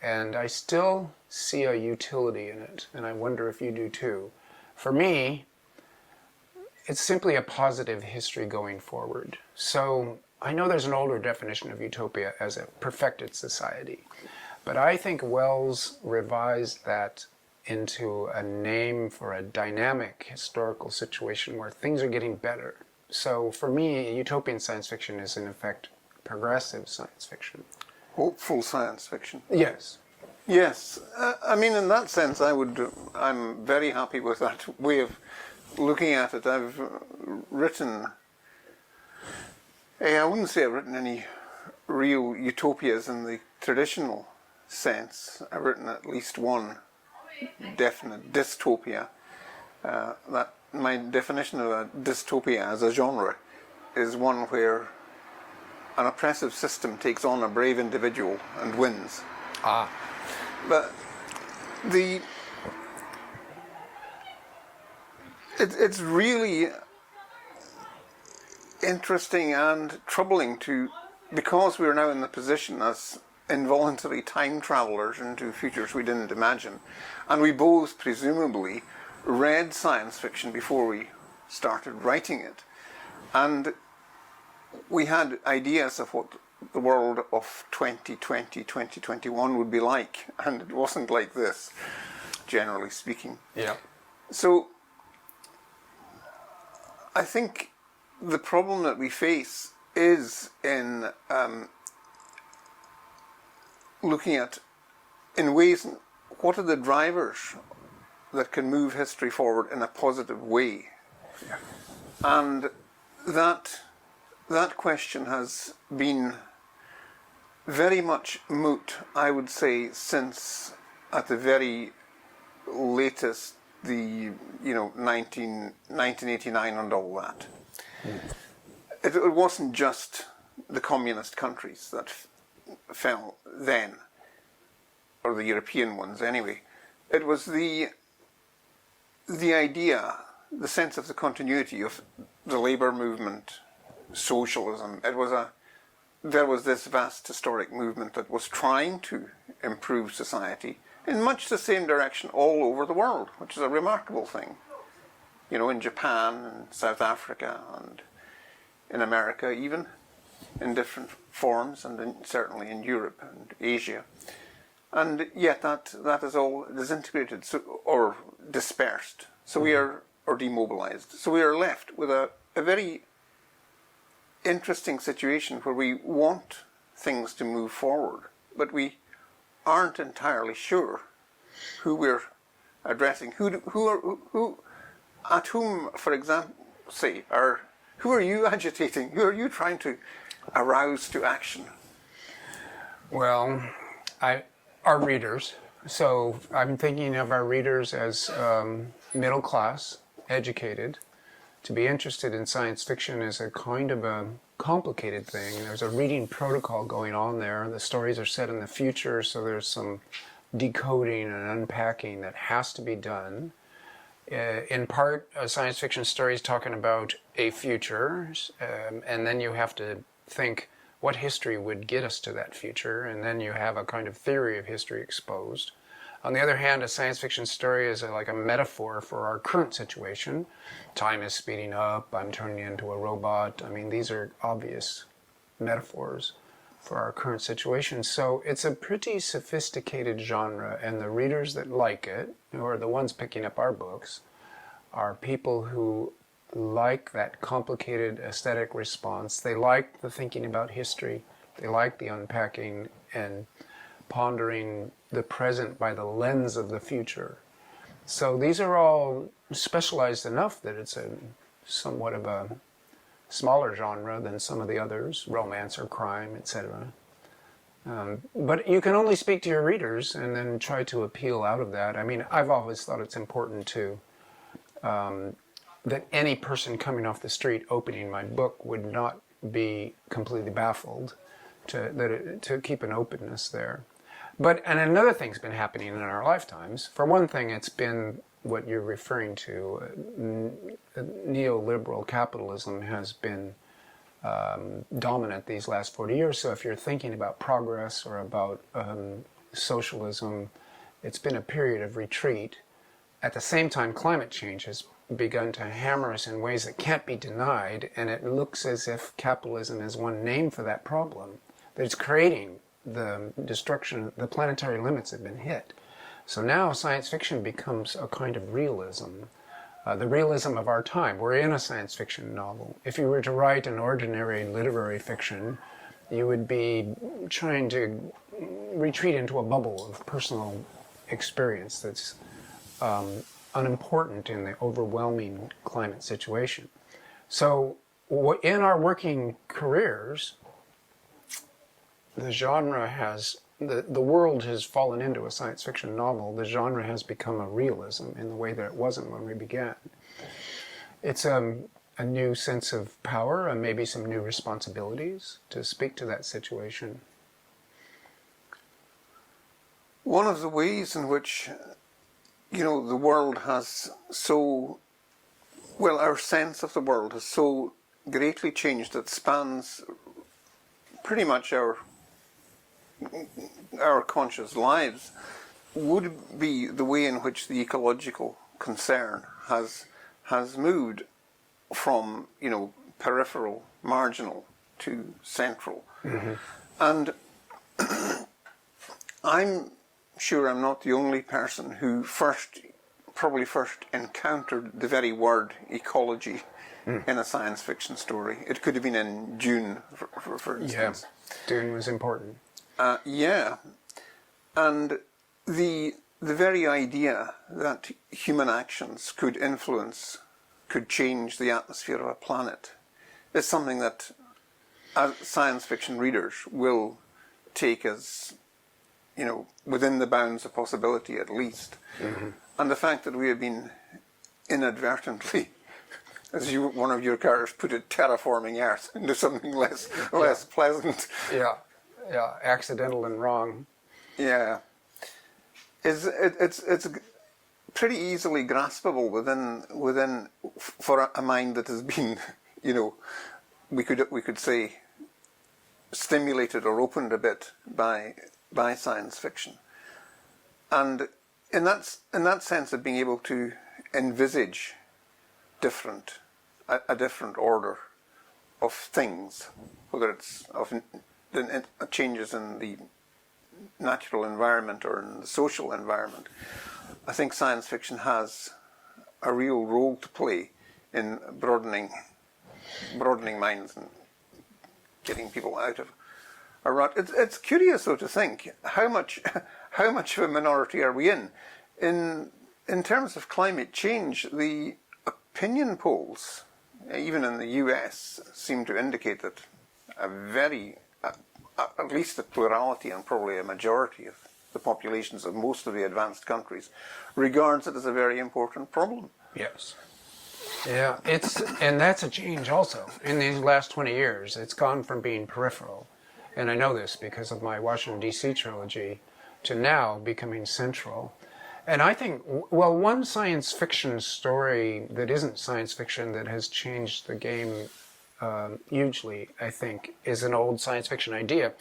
And I still see a utility in it, and I wonder if you do too. For me, it's simply a positive history going forward. So I know there's an older definition of utopia as a perfected society, but I think Wells revised that into a name for a dynamic historical situation where things are getting better. So for me, utopian science fiction is in effect progressive science fiction. Hopeful science fiction. Yes. Yes. I mean, in that sense, I'm very happy with that way of looking at it. I've written, I wouldn't say I've written any real utopias in the traditional sense. I've written at least one definite dystopia. That my definition of a dystopia as a genre is one where an oppressive system takes on a brave individual and wins. But it's really interesting and troubling because we're now in the position as involuntary time travelers into futures we didn't imagine, and we both presumably read science fiction before we started writing it, and we had ideas of what the world of 2020, 2021 would be like, and it wasn't like this, generally speaking. Yeah. So I think the problem that we face is in looking at, in ways, what are the drivers that can move history forward in a positive way? Yeah. And that question has been very much moot, I would say, since at the very latest, 1989 and all that. It wasn't just the communist countries that fell then, or the European ones anyway. It was the idea, the sense of the continuity of the labour movement, socialism. There was this vast historic movement that was trying to improve society in much the same direction all over the world, which is a remarkable thing. In Japan and South Africa and in America even, in different forms, and certainly in Europe and Asia. And yet that is all disintegrated or dispersed. So we are, or demobilized. So we are left with a very interesting situation where we want things to move forward, but we aren't entirely sure who we're addressing. At whom, for example, who are you agitating? Who are you trying to arouse to action? Well, our readers. So I'm thinking of our readers as middle class, educated. To be interested in science fiction is a kind of a complicated thing. There's a reading protocol going on there. The stories are set in the future, so there's some decoding and unpacking that has to be done. In part, a science fiction story is talking about a future, and then you have to think what history would get us to that future, and then you have a kind of theory of history exposed. On the other hand, a science fiction story is like a metaphor for our current situation. Time is speeding up, I'm turning into a robot. I mean, these are obvious metaphors for our current situation. So it's a pretty sophisticated genre, and the readers that like it, who are the ones picking up our books, are people who like that complicated aesthetic response. They like the thinking about history. They like the unpacking and pondering the present by the lens of the future. So these are all specialized enough that it's somewhat of a smaller genre than some of the others, romance or crime, etc. But you can only speak to your readers and then try to appeal out of that. I mean, I've always thought it's important to that any person coming off the street opening my book would not be completely baffled, to keep an openness there. And another thing's been happening in our lifetimes. For one thing, it's been what you're referring to. Neoliberal capitalism has been dominant these last 40 years. So if you're thinking about progress or about socialism, it's been a period of retreat. At the same time, climate change has begun to hammer us in ways that can't be denied, and it looks as if capitalism is one name for that problem, that it's creating the destruction, the planetary limits have been hit. So now science fiction becomes a kind of realism, the realism of our time. We're in a science fiction novel. If you were to write an ordinary literary fiction, you would be trying to retreat into a bubble of personal experience that's unimportant in the overwhelming climate situation. So in our working careers, the genre has, the world has fallen into a science fiction novel. The genre has become a realism in the way that it wasn't when we began. It's a new sense of power and maybe some new responsibilities to speak to that situation. One of the ways in which, you know, the world has so, well, our sense of the world has so greatly changed that spans pretty much our conscious lives, would be the way in which the ecological concern has moved from, you know, peripheral, marginal to central. Mm-hmm. And I'm sure I'm not the only person who probably first encountered the very word ecology in a science fiction story. It could have been in Dune, for instance. Yeah, Dune was important. Yeah, and the very idea that human actions could change the atmosphere of a planet is something that science fiction readers will take as, you know, within the bounds of possibility at least. Mm-hmm. And the fact that we have been inadvertently, as one of your characters put it, terraforming Earth into something less pleasant. Yeah, accidental and wrong. Yeah, it's pretty easily graspable within for a mind that has been, you know, we could say stimulated or opened a bit by science fiction, and in that sense of being able to envisage a different order of things, whether it's of changes in the natural environment or in the social environment. I think science fiction has a real role to play in broadening minds and getting people out of a rut. It's curious though to think how much of a minority are we in terms of climate change. The opinion polls, even in the US, seem to indicate that at least a plurality and probably a majority of the populations of most of the advanced countries regards it as a very important problem. Yes. Yeah, and that's a change also. In these last 20 years, it's gone from being peripheral, and I know this because of my Washington, D.C. trilogy, to now becoming central. And I think, well, one science fiction story that isn't science fiction that has changed the game hugely, I think, is an old science fiction idea.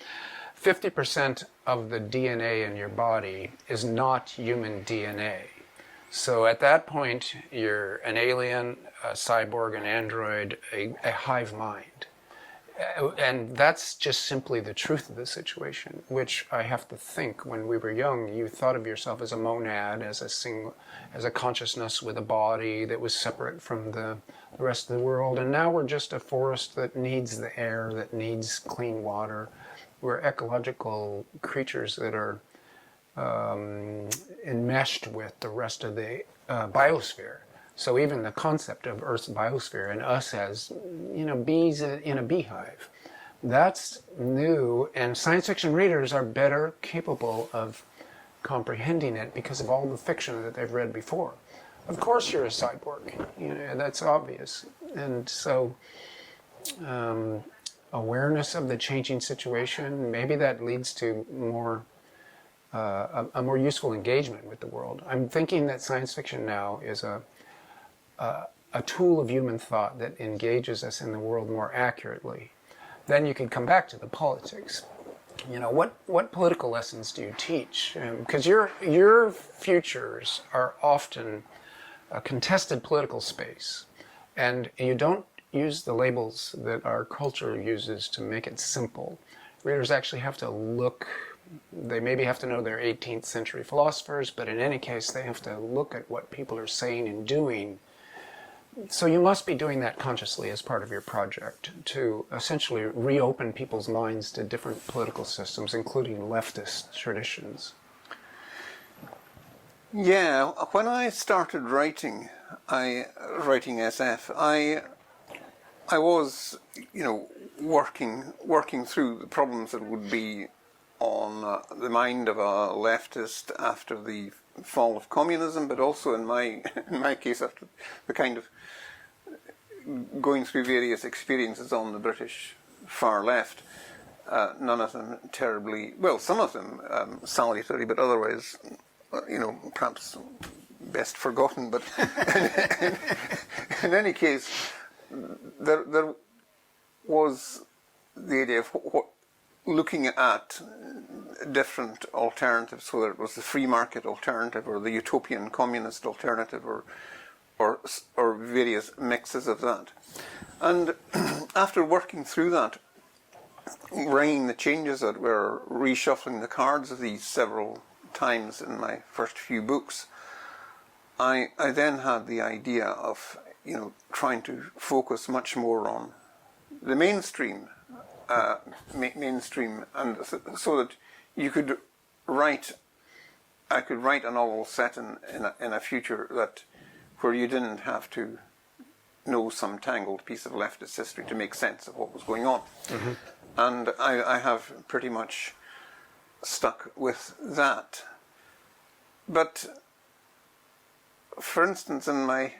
50% of the DNA in your body is not human DNA. So at that point, you're an alien, a cyborg, an android, a hive mind. And that's just simply the truth of the situation, which I have to think when we were young, you thought of yourself as a monad, as a consciousness with a body that was separate from the rest of the world. And now we're just a forest that needs the air, that needs clean water. We're ecological creatures that are enmeshed with the rest of the biosphere. So even the concept of Earth's biosphere and us as, bees in a beehive, that's new, and science fiction readers are better capable of comprehending it because of all the fiction that they've read before. Of course you're a cyborg, that's obvious. And so awareness of the changing situation, maybe that leads to a more useful engagement with the world. I'm thinking that science fiction now is a tool of human thought that engages us in the world more accurately. Then you can come back to the politics. What political lessons do you teach? Because your futures are often a contested political space, and you don't use the labels that our culture uses to make it simple. Readers actually have to look. They maybe have to know their 18th century philosophers, but in any case, they have to look at what people are saying and doing. So you must be doing that consciously as part of your project to essentially reopen people's minds to different political systems, including leftist traditions. Yeah, when I started writing SF, I was, working through the problems that would be on the mind of a leftist after the fall of communism, but also in my case after the kind of going through various experiences on the British far left. None of them terribly, well, some of them salutary, but otherwise, perhaps best forgotten. But in any case, there was the idea of looking at different alternatives, whether it was the free market alternative or the utopian communist alternative or various mixes of that. And after working through that, weighing the changes that were reshuffling the cards of these several times in my first few books, I then had the idea of trying to focus much more on the mainstream, and so that you could I could write a novel set in a future where you didn't have to know some tangled piece of leftist history to make sense of what was going on. Mm-hmm. And I have pretty much stuck with that. But for instance, in one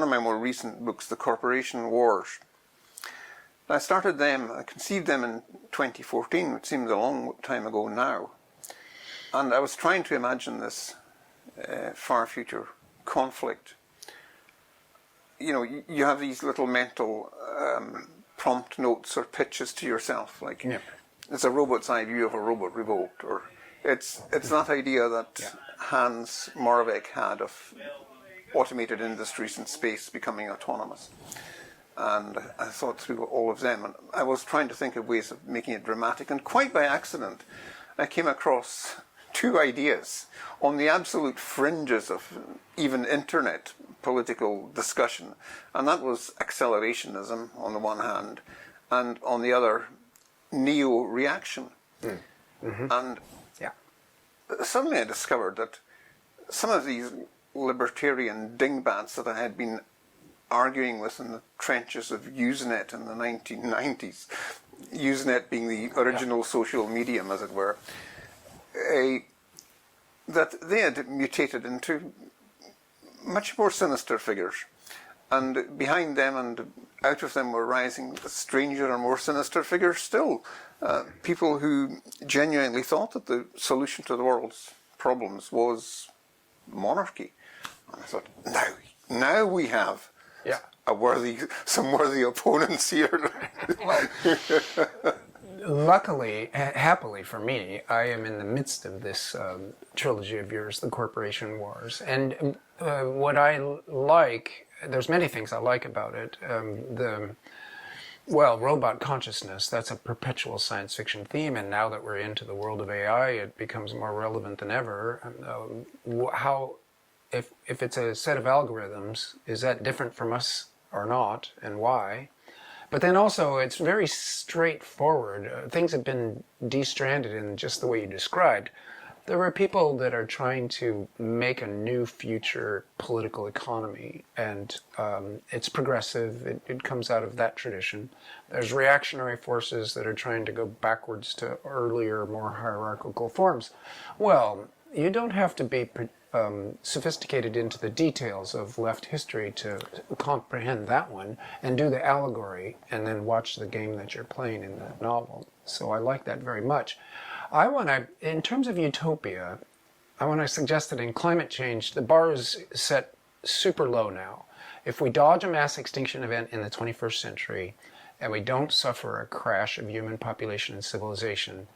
of my more recent books, The Corporation Wars, I conceived them in 2014, which seems a long time ago now. And I was trying to imagine this far future conflict. You have these little mental prompt notes or pitches to yourself, like it's a robot's eye view of a robot revolt, or it's that idea that Hans Moravec had of automated industries in space becoming autonomous. And I thought through all of them, and I was trying to think of ways of making it dramatic, and quite by accident I came across two ideas on the absolute fringes of even internet political discussion, and that was accelerationism on the one hand, and on the other, neo-reaction. Mm-hmm. And suddenly I discovered that some of these libertarian dingbats that I had been arguing with in the trenches of Usenet in the 1990s, Usenet being the original social medium, as it were, that they had mutated into much more sinister figures. And behind them and out of them were rising stranger and more sinister figures still. People who genuinely thought that the solution to the world's problems was monarchy. And I thought, now we have some worthy opponents here. Luckily, happily for me, I am in the midst of this trilogy of yours, The Corporation Wars. And what I like, there's many things I like about it. Robot consciousness, that's a perpetual science fiction theme, and now that we're into the world of AI, it becomes more relevant than ever. If it's a set of algorithms, is that different from us or not, and why? But then also, it's very straightforward. Things have been de-stranded in just the way you described. There are people that are trying to make a new future political economy, and it's progressive. It comes out of that tradition. There's reactionary forces that are trying to go backwards to earlier, more hierarchical forms. Well, you don't have to be sophisticated into the details of left history to comprehend that one, and do the allegory and then watch the game that you're playing in the novel. So I like that very much. I want to, in terms of utopia, I want to suggest that in climate change, the bar is set super low now. If we dodge a mass extinction event in the 21st century and we don't suffer a crash of human population and civilization,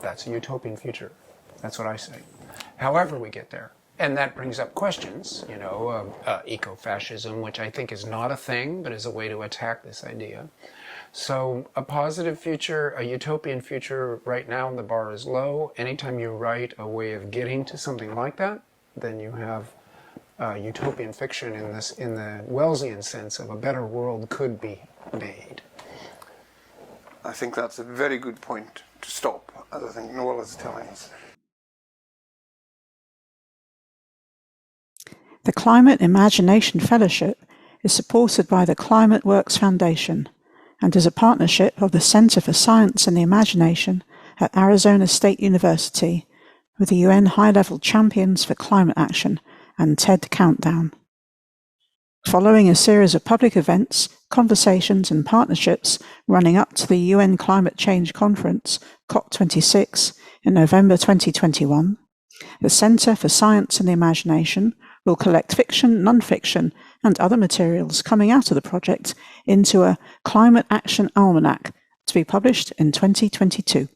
that's a utopian future. That's what I say. However we get there. And that brings up questions, you know, eco-fascism, which I think is not a thing, but is a way to attack this idea. So a positive future, a utopian future, right now the bar is low. Anytime you write a way of getting to something like that, then you have utopian fiction in the Wellesian sense of a better world could be made. I think that's a very good point to stop, as I think Noel is telling us. The Climate Imagination Fellowship is supported by the Climate Works Foundation and is a partnership of the Center for Science and the Imagination at Arizona State University with the UN High-Level Champions for Climate Action and TED Countdown. Following a series of public events, conversations and partnerships running up to the UN Climate Change Conference, COP26, in November 2021, the Center for Science and the Imagination will collect fiction, non-fiction, and other materials coming out of the project into a Climate Action Almanac to be published in 2022.